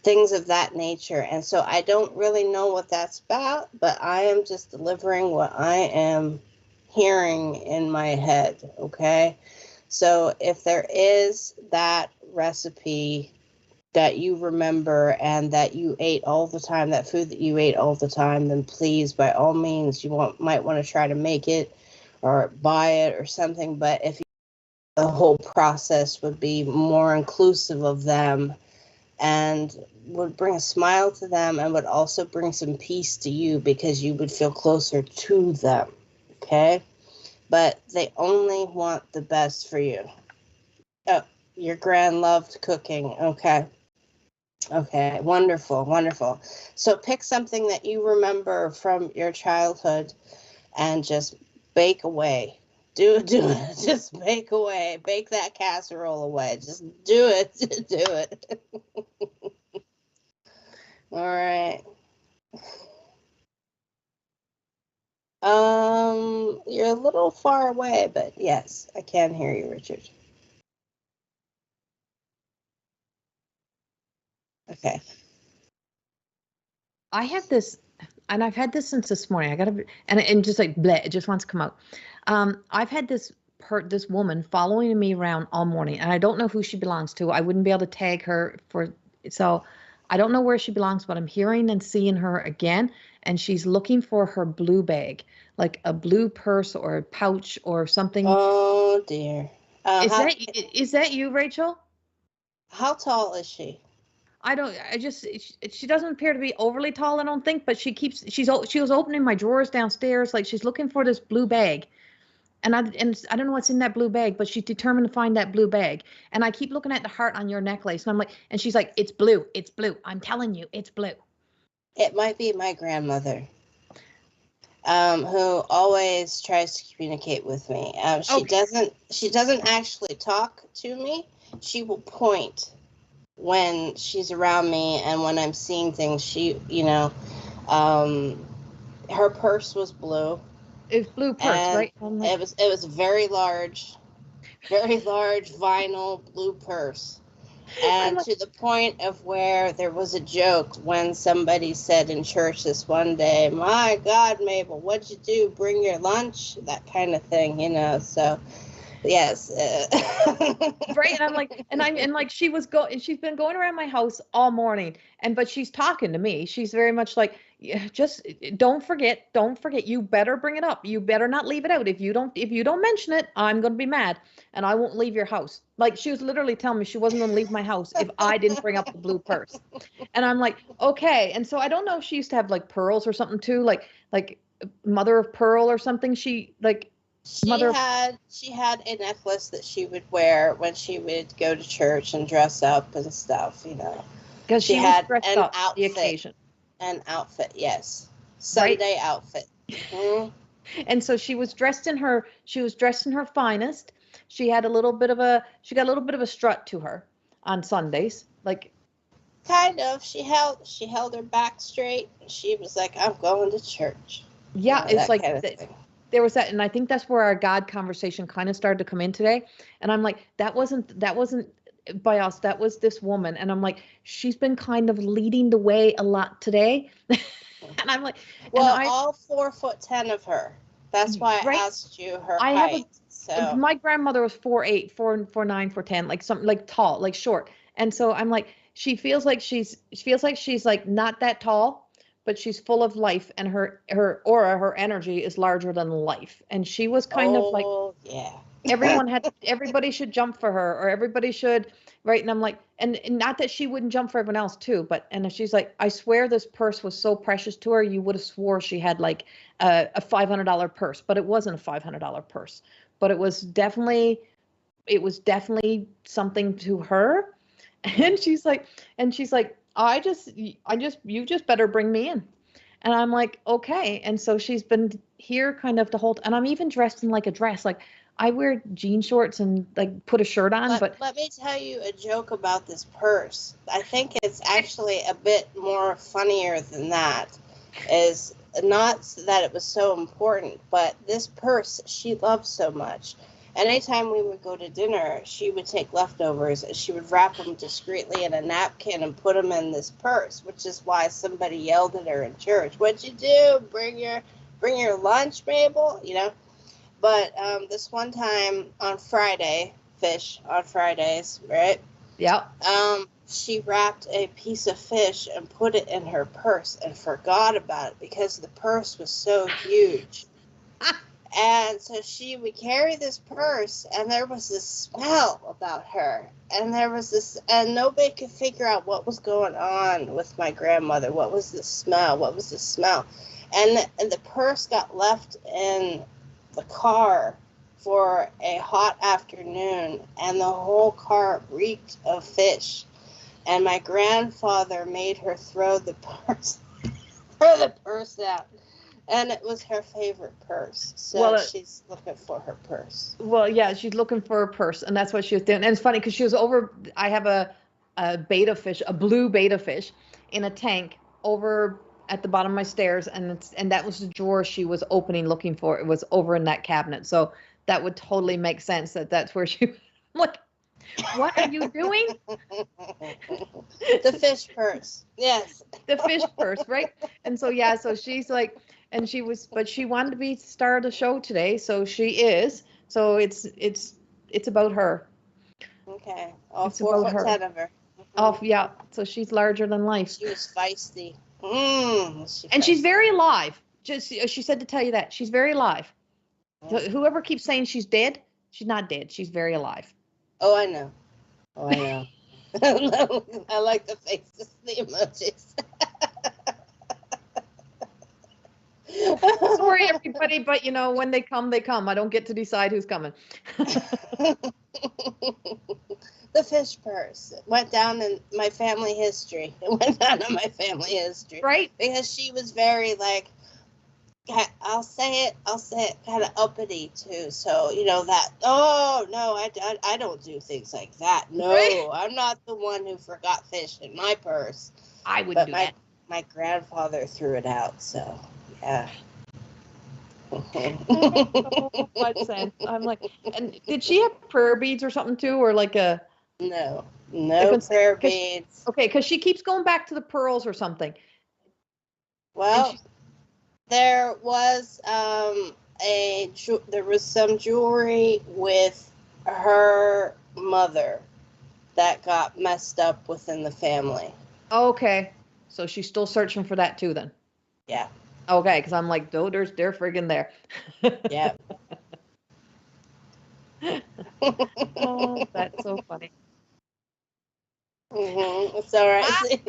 things of that nature. And so I don't really know what that's about, but I am just delivering what I am hearing in my head. Okay. So if there is that recipe that you remember and that you ate all the time, that food that you ate all the time, then please, by all means, might want to try to make it or buy it or something. But if the whole process would be more inclusive of them and would bring a smile to them and would also bring some peace to you because you would feel closer to them. Okay? But they only want the best for you. Oh, your grand loved cooking. Okay. Okay, wonderful, wonderful. So pick something that you remember from your childhood and just bake away. Do it. Just bake away. Bake that casserole away. Just do it. Do it. All right. You're a little far away, but yes, I can hear you, Richard. Okay. I have this, and I've had this since this morning. I gotta, and just like bleh, it just wants to come out. I've had this woman following me around all morning, and I don't know who she belongs to. I wouldn't be able to tag her so I don't know where she belongs, but I'm hearing and seeing her again, and she's looking for her blue bag, like a blue purse or a pouch or something. Oh dear. Is that you, Rachel? How tall is she? She doesn't appear to be overly tall, I don't think, but she was opening my drawers downstairs, like she's looking for this blue bag. And I don't know what's in that blue bag, but she's determined to find that blue bag. And I keep looking at the heart on your necklace, and I'm like, and she's like, it's blue, it's blue. I'm telling you, it's blue. It might be my grandmother, who always tries to communicate with me. She doesn't actually talk to me. She will point when she's around me and when I'm seeing things. Her purse was blue. It's blue purse, right? It was very large vinyl blue purse. And to the point of where there was a joke when somebody said in church this one day, "My God, Mabel, what'd you do? Bring your lunch?" That kind of thing, So, yes. Right, and I'm like, she's been going around my house all morning, but she's talking to me. She's very much like, yeah, just don't forget, you better bring it up. You better not leave it out. If you don't mention it, I'm going to be mad and I won't leave your house. Like, she was literally telling me she wasn't going to leave my house if I didn't bring up the blue purse. And I'm like, okay. And so I don't know if she used to have like pearls or something too, like mother of pearl or something. She had a necklace that she would wear when she would go to church and dress up and stuff, Because she had dressed up outfit, the occasion. An outfit, yes. Sunday outfit. Mm-hmm. And so she was dressed in her finest. She got a little bit of a strut to her on Sundays. Like, kind of. She held her back straight. She was like, "I'm going to church." Yeah, it's like kind of there was that, and I think that's where our God conversation kind of started to come in today. And I'm like, that wasn't by us, that was this woman. And I'm like, she's been kind of leading the way a lot today. And I'm like, well, all 4'10" of her. That's why I asked you her height. So my grandmother was 4'8", 4'9", 4'10", like something like tall, like short. And so I'm like, she feels like she's like not that tall, but she's full of life, and her aura, her energy is larger than life. And she was kind of like, yeah. everybody should jump for her, or everybody should, right? And I'm like, and not that she wouldn't jump for everyone else too, but, and she's like, I swear this purse was so precious to her, you would have swore she had like a $500 purse, but it wasn't a $500 purse, but it was definitely something to her. And she's like, you just better bring me in. And I'm like, okay. And so she's been here kind of the whole, and I'm even dressed in like a dress. Like, I wear jean shorts and like put a shirt on, but let me tell you a joke about this purse. I think it's actually a bit more funnier than that. Is not that it was so important, but this purse she loved so much. Anytime we would go to dinner, she would take leftovers and she would wrap them discreetly in a napkin and put them in this purse, which is why somebody yelled at her in church, "What'd you do? Bring your lunch, Mabel?" You know. But this one time on Friday, fish on Fridays, right? yeah. She wrapped a piece of fish and put it in her purse and forgot about it because the purse was so huge. And so she would carry this purse, and there was this smell about her. And and nobody could figure out what was going on with my grandmother. What was the smell? What was the smell? And the purse got left in the car for a hot afternoon, and the whole car reeked of fish. And my grandfather made her throw the purse out. And it was her favorite purse. So she's looking for her purse. Well, yeah, she's looking for a purse, and that's what she was doing. And it's funny because she was over. I have a betta fish, a blue betta fish, in a tank over at the bottom of my stairs, and that was the drawer she was opening looking for. It was over in that cabinet, so that would totally make sense that that's where she. I'm like, what are you doing? The fish purse. Yes. The fish purse, right? And so yeah, so she's like. And but she wanted to be star of the show today, so she is. So it's about her. Okay. All 4'10" of her. Mm-hmm. Oh yeah. So she's larger than life. She was feisty. She's very alive. Just she said to tell you that she's very alive. Mm. Whoever keeps saying she's dead, she's not dead. She's very alive. Oh, I know. I like the faces, the emojis. Sorry, everybody, but when they come, they come. I don't get to decide who's coming. The fish purse went down in my family history. It went down in my family history. Right. Because she was very like, I'll say it, kind of uppity too. So, that, oh, no, I don't do things like that. No, right. I'm not the one who forgot fish in my purse. I wouldn't do that. My grandfather threw it out, so... Yeah. So much sense. I'm like, and did she have prayer beads or something too, or like a? No prayer beads. Okay, because she keeps going back to the pearls or something. Well, there was there was some jewelry with her mother that got messed up within the family. Okay, so she's still searching for that too, then. Yeah. Okay, because I'm like, they're friggin' there. Yeah. Oh, that's so funny. Mm-hmm. It's all right.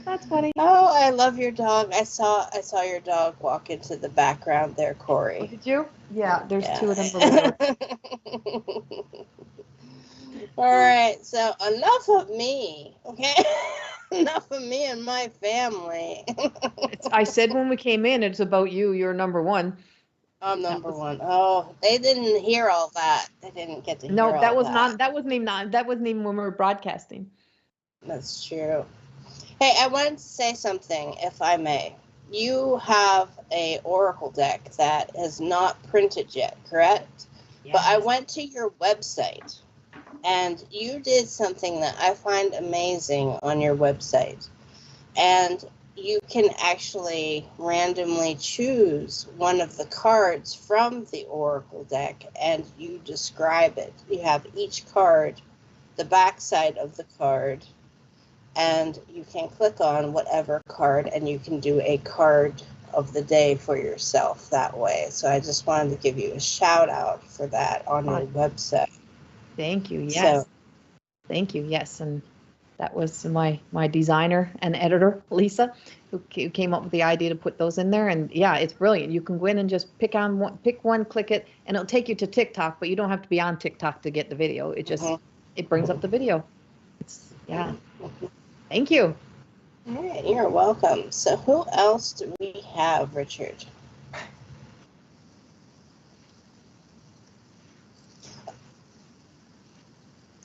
That's funny. Oh, I love your dog. I saw your dog walk into the background there, Corey. Oh, did you? Yeah, there's two of them. All right, so enough of me, okay? Enough of me and my family. I said when we came in, it's about you. You're number one. I'm number one. Oh, they didn't hear all that. They didn't get to hear all that. No, that wasn't even when we were broadcasting. That's true. Hey, I wanted to say something, if I may. You have a Oracle deck that is not printed yet, correct? Yes. But I went to your website. And you did something that I find amazing on your website. And you can actually randomly choose one of the cards from the Oracle deck and you describe it. You have each card, the backside of the card, and you can click on whatever card and you can do a card of the day for yourself that way. So I just wanted to give you a shout out for that on your website. Thank you. Yes. So, thank you. Yes. And that was my designer and editor, Lisa, who came up with the idea to put those in there. And yeah, it's brilliant. You can go in and just pick one, click it, and it'll take you to TikTok, but you don't have to be on TikTok to get the video. It just, it brings up the video. Yeah. Thank you. All right. You're welcome. So who else do we have, Richard?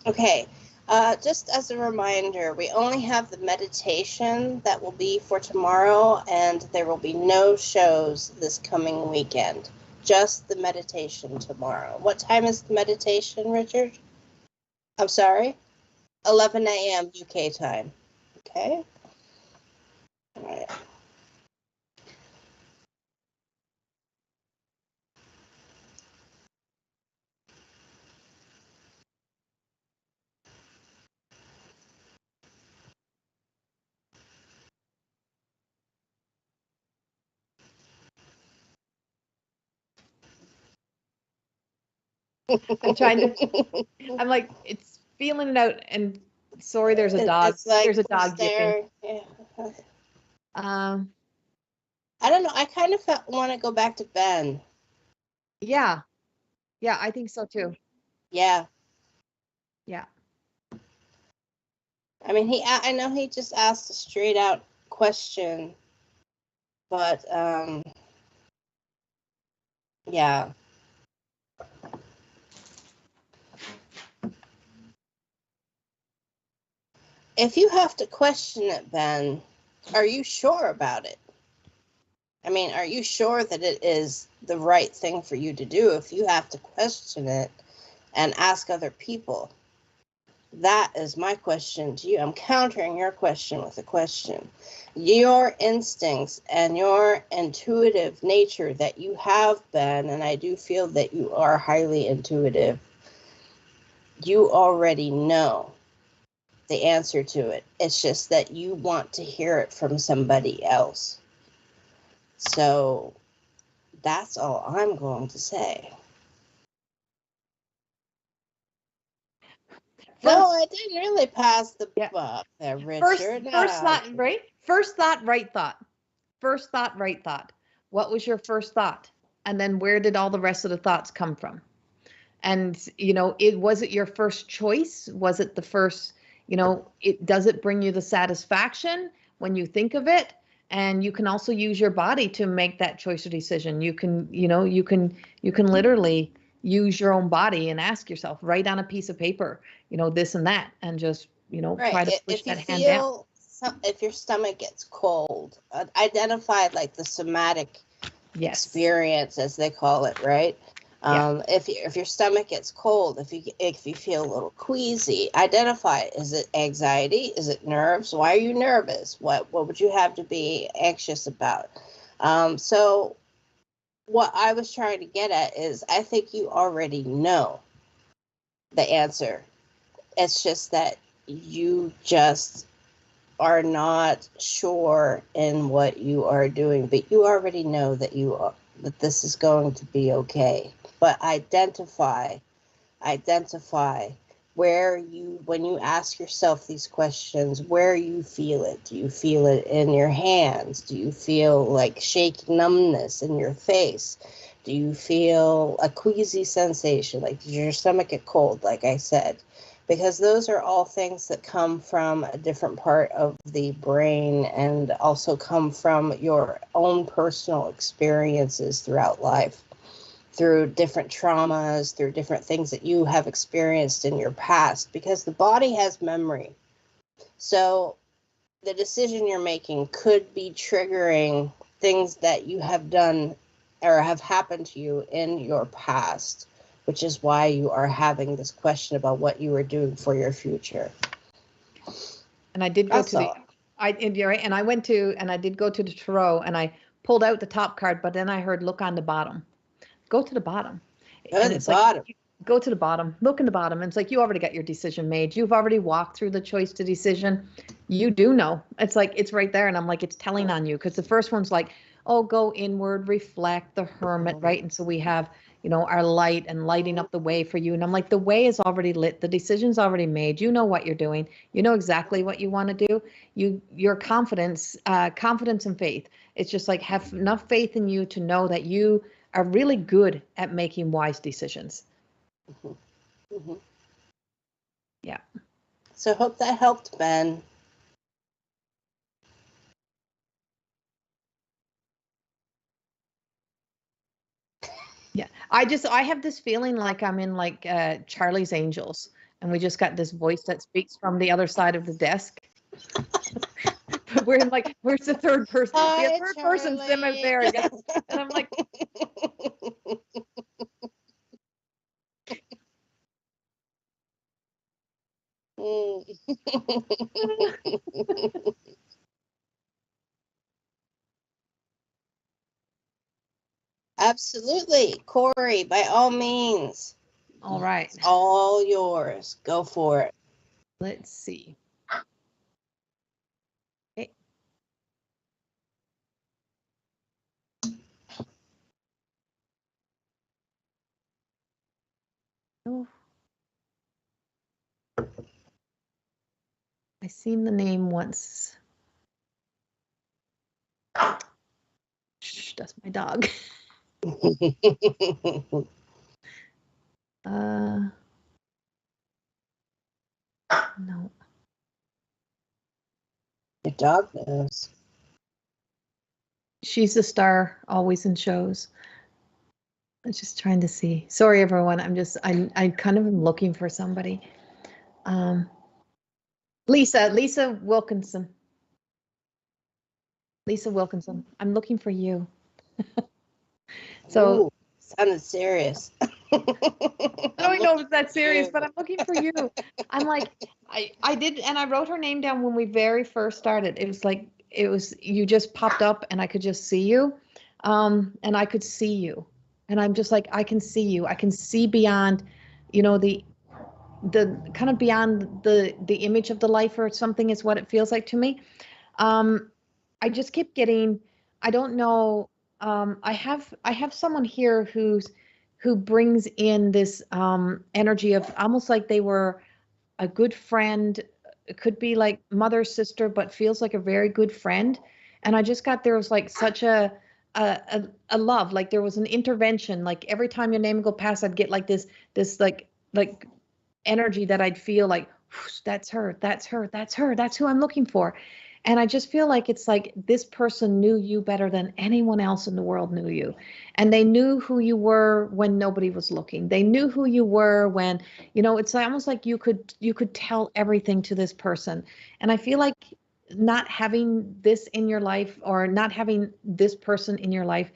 Okay. Just as a reminder, we only have the meditation that will be for tomorrow, and there will be no shows this coming weekend. Just the meditation tomorrow. What time is the meditation, Richard? I'm sorry? 11 a.m. UK time. Okay. All right. I'm trying to, I'm like, it's feeling it out. And sorry, there's a dog. It's like There's a we're dog yipping. staring. Yeah. Um, I don't know. I kind of want to go back to Ben. yeah, yeah, I think so too. Yeah. Yeah. I mean, I know he just asked a straight out question, but yeah. If you have to question it, Ben, are you sure about it? I mean, are you sure that it is the right thing for you to do if you have to question it and ask other people? That is my question to you. I'm countering your question with a question. Your instincts and your intuitive nature that you have been, and I do feel that you are highly intuitive, you already know the answer to it. It's just that you want to hear it from somebody else. So that's all I'm going to say. No, First, I didn't really pass the yeah. buck there, First, Richard. first thought, right? First thought, right thought. First thought, right thought. What was your first thought? And then where did all the rest of the thoughts come from? And, was it your first choice? Was it the first, does it bring you the satisfaction when you think of it? And you can also use your body to make that choice or decision. You can literally use your own body and ask yourself, write on a piece of paper, this and that, and just, Right. try to push If you that hand down. feel, if your stomach gets cold, identify like the somatic Yes. experience, as they call it, right? Yeah. If your stomach gets cold, if you feel a little queasy, identify it. Is it anxiety? Is it nerves? Why are you nervous? What would you have to be anxious about? So what I was trying to get at is I think you already know the answer. It's just that you just are not sure in what you are doing, but you already know that that this is going to be okay. But identify where you, when you ask yourself these questions, where you feel it. Do you feel it in your hands? Do you feel like shaky numbness in your face? Do you feel a queasy sensation? Like, does your stomach get cold, like I said? Because those are all things that come from a different part of the brain and also come from your own personal experiences throughout life, through different traumas, through different things that you have experienced in your past, because the body has memory. So the decision you're making could be triggering things that you have done or have happened to you in your past, which is why you are having this question about what you are doing for your future. And I did go to the, you're right, and I went to, and I did go to the tarot, and I pulled out the top card, but then I heard, look on the bottom. Go to the bottom. And it's like, go to the bottom, look in the bottom. And it's like, you already got your decision made. You've already walked through the choice to decision. You do know. It's like, it's right there. And I'm like, it's telling on you. Because the first one's like, oh, go inward, reflect, the hermit, right? And so we have, our light and lighting up the way for you. And I'm like, the way is already lit. The decision's already made. You know what you're doing. You know exactly what you want to do. Your confidence and faith. It's just like, have enough faith in you to know that you are really good at making wise decisions. Mm-hmm. Mm-hmm. Yeah. So hope that helped, Ben. Yeah. I have this feeling like I'm in like Charlie's Angels. and we just got this voice that speaks from the other side of the desk. But we're like, where's the third person? Hi, The third person's them out there. Yeah. And I'm like, Absolutely. Corey, by all means. all right. It's all yours. Go for it. Let's see. Okay. Oh. I seen the name once. Shh, that's my dog. No. Your dog knows. She's a star, always in shows. I'm just trying to see. Sorry, everyone. I kind of am looking for somebody. Lisa Wilkinson. Lisa Wilkinson. I'm looking for you. So. Ooh, sounded serious. I don't know if that's serious, but I'm looking for you. I'm like, I did, and I wrote her name down when we very first started. It was like, you just popped up and I could just see you. And I could see you. And I'm just like, I can see you. I can see beyond, the kind of beyond the image of the life or something is what it feels like to me. I just keep getting, I don't know. I have someone here who brings in this energy of almost like they were a good friend. It could be like mother, sister, but feels like a very good friend. And I just got, there was like such a love, like there was an intervention. Like every time your name would go past, I'd get like this like energy that I'd feel like, that's her, that's her, that's her, that's who I'm looking for. And I just feel like it's like this person knew you better than anyone else in the world knew you. And they knew who you were when nobody was looking. They knew who you were when, it's almost like you could tell everything to this person. And I feel like not having this in your life or not having this person in your life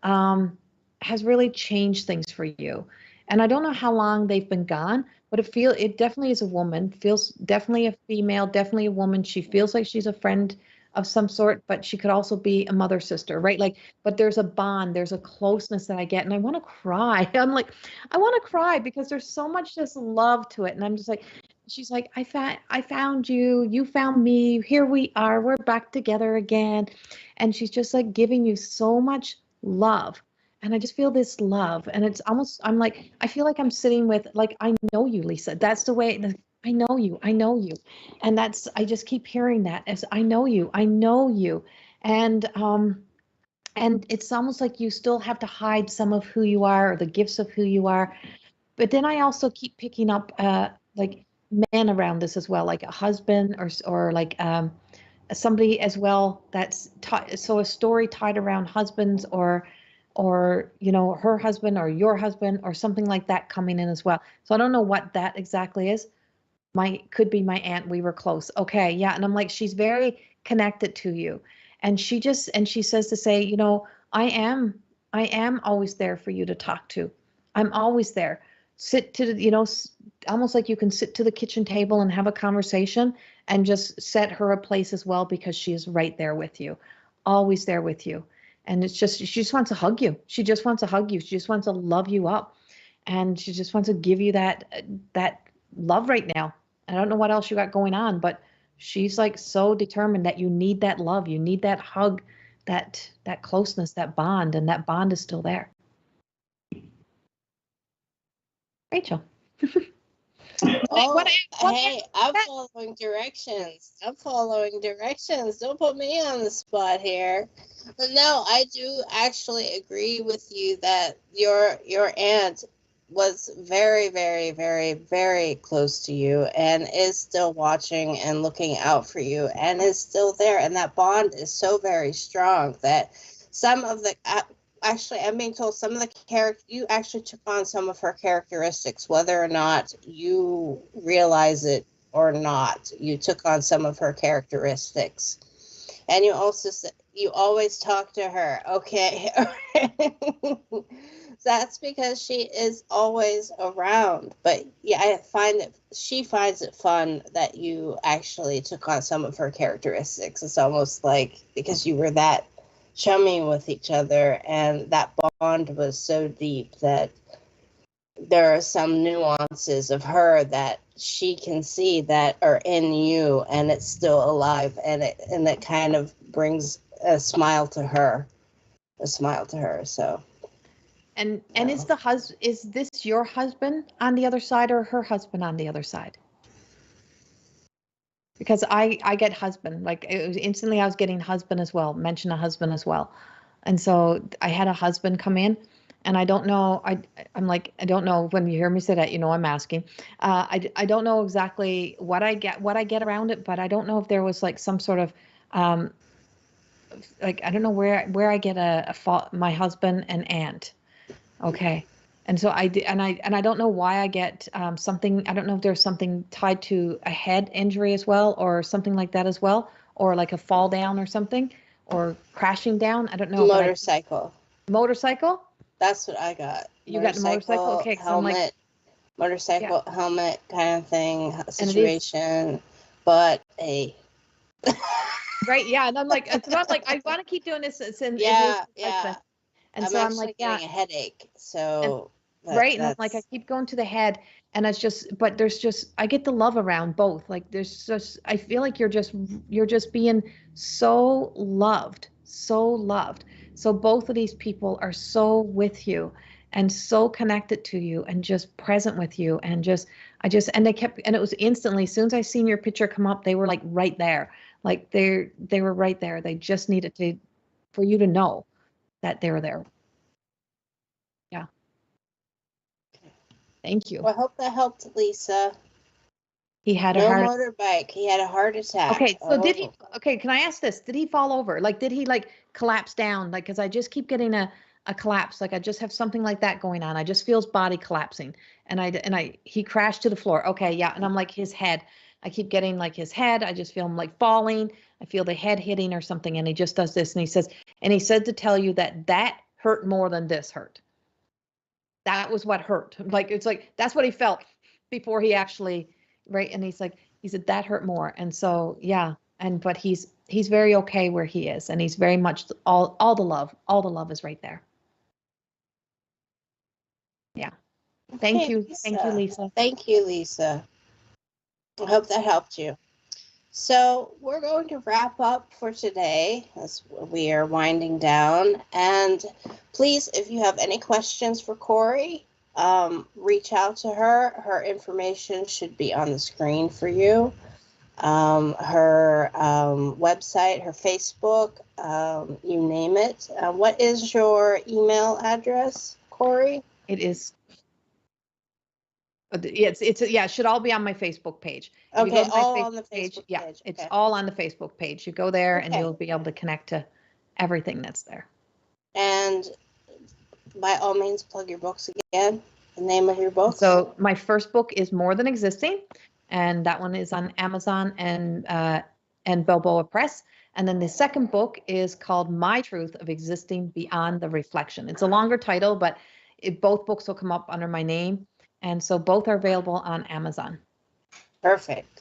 has really changed things for you. And I don't know how long they've been gone, but it definitely is a woman, feels definitely a female, definitely a woman. She feels like she's a friend of some sort, but she could also be a mother, sister, right? Like, but there's a bond, there's a closeness that I get, and I want to cry. I'm like, I want to cry because there's so much just love to it. And I'm just like, she's like, I found you, you found me, here we are, we're back together again. And she's just like giving you so much love. And I just feel this love, and it's almost, I'm like, I feel like I'm sitting with, like, I know you, Lisa. That's the way, I know you. And I just keep hearing that as I know you. And it's almost like you still have to hide some of who you are or the gifts of who you are. But then I also keep picking up, like men around this as well, like a husband or like, somebody as well that's so a story tied around husbands or her husband or your husband or something like that coming in as well. So I don't know what that exactly is. Could be my aunt. We were close. Okay, yeah. And I'm like, she's very connected to you, and she says to say, I am always there for you to talk to. I'm always there. Sit to almost like you can sit to the kitchen table and have a conversation and just set her a place as well, because she is right there with you, always there with you. And it's just, she just wants to hug you. She just wants to hug you. She just wants to love you up. And she just wants to give you that love right now. I don't know what else you got going on, but she's like so determined that you need that love. You need that hug, that closeness, that bond, and that bond is still there. Rachel. Oh, hey, I'm following directions. Don't put me on the spot here. But no, I do actually agree with you that your aunt was very, very, very, very close to you and is still watching and looking out for you and is still there. And that bond is so very strong that some of the actually, I'm being told some of the you actually took on some of her characteristics, whether or not you realize it or not. You took on some of her characteristics. And you also said you always talk to her. Okay. That's because she is always around. But yeah, I find that she finds it fun that you actually took on some of her characteristics. It's almost like because you were that chummy with each other and that bond was so deep that there are some nuances of her that she can see that are in you and it's still alive, and it kind of brings a smile to her. So And is this your husband on the other side or her husband on the other side? Because I get husband, like it was instantly I was getting husband as well, mention a husband as well. And so I had a husband come in, and I don't know, I'm like, I don't know, when you hear me say that, you know, I'm asking. I don't know exactly what I get around it, but I don't know if there was like some sort of like, I don't know where I get my husband and aunt. Okay. And so I did, and I don't know why I get something. I don't know if there's something tied to a head injury as well, or something like that as well, or like a fall down or something, or crashing down. I don't know. motorcycle. Motorcycle. That's what I got. You got the motorcycle. Okay. Helmet. Like, motorcycle helmet kind of thing situation, but a. Right. Yeah. And I'm like, so I'm like, I want to keep doing this. Yeah. And I'm so I'm actually like, getting a headache. So right. And I'm like, I keep going to the head, and it's just, but there's just, I get the love around both. Like there's just, I feel like you're just being so loved, so loved. So both of these people are so with you and so connected to you and just present with you. And and it was instantly, as soon as I seen your picture come up, they were like right there. Like they were right there. They just needed for you to know that they were there. Yeah. Thank you. Well, I hope that helped, Lisa. He had no motorbike. He had a heart attack. Okay, so did he? Okay, can I ask this? Did he fall over? Like, did he like collapse down? Like, because I just keep getting a collapse. Like, I just have something like that going on. I just feel his body collapsing, and he crashed to the floor. Okay, yeah, and I'm like his head. I keep getting like his head. I just feel him like falling. I feel the head hitting or something, and he just does this, and he said to tell you that hurt more than this hurt. That was what hurt. Like, it's like that's what he felt before he actually. Right. And he said that hurt more. And so, yeah. But he's very okay where he is. And he's very much all the love is right there. Yeah. Thank you. Lisa. Thank you, Lisa. Thank you, Lisa. I hope that helped you. So we're going to wrap up for today as we are winding down. And please, if you have any questions for Corey, reach out to her. Her information should be on the screen for you. Her website, her Facebook, you name it. What is your email address, Corey? It is. It should all be on my Facebook page. Okay, all on the Facebook page. Yeah, okay. It's all on the Facebook page. You go there and you'll be able to connect to everything that's there. And by all means, plug your books again. The name of your book. So my first book is More Than Existing, and that one is on Amazon and Balboa Press. And then the second book is called My Truth of Existing Beyond the Reflection. It's a longer title, but both books will come up under my name. And so both are available on Amazon. Perfect.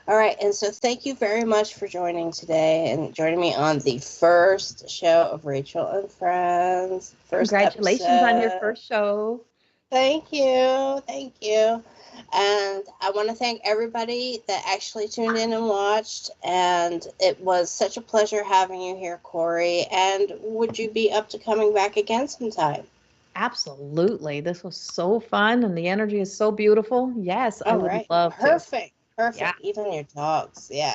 All right. And so thank you very much for joining today and joining me on the first show of Rachel and Friends. Congratulations on your first show. Thank you. Thank you. And I want to thank everybody that actually tuned in and watched. And it was such a pleasure having you here, Corey. And would you be up to coming back again sometime? Absolutely. This was so fun and the energy is so beautiful. Yes, I would love to. Perfect. Yeah. Even your dogs. Yeah.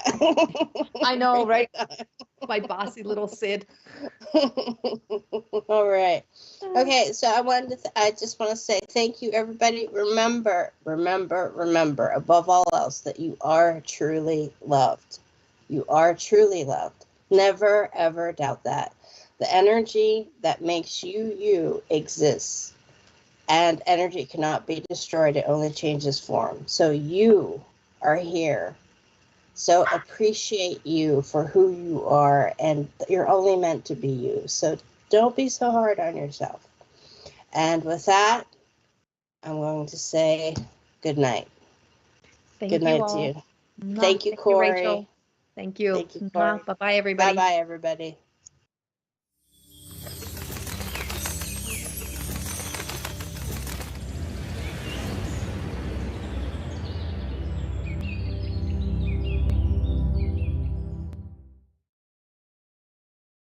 I know, right? My bossy little Sid. All right. Okay, so I just want to say thank you, everybody. Remember, above all else, that you are truly loved. You are truly loved. Never, ever doubt that. The energy that makes you exists. And energy cannot be destroyed. It only changes form. So you are here. So appreciate you for who you are. And you're only meant to be you. So don't be so hard on yourself. And with that, I'm going to say good night. Thank Good you night to all. you. Mwah. Thank you, Thank you, Corey. Rachel. Thank you. Thank you, Corey. Bye bye, everybody. Bye-bye, everybody.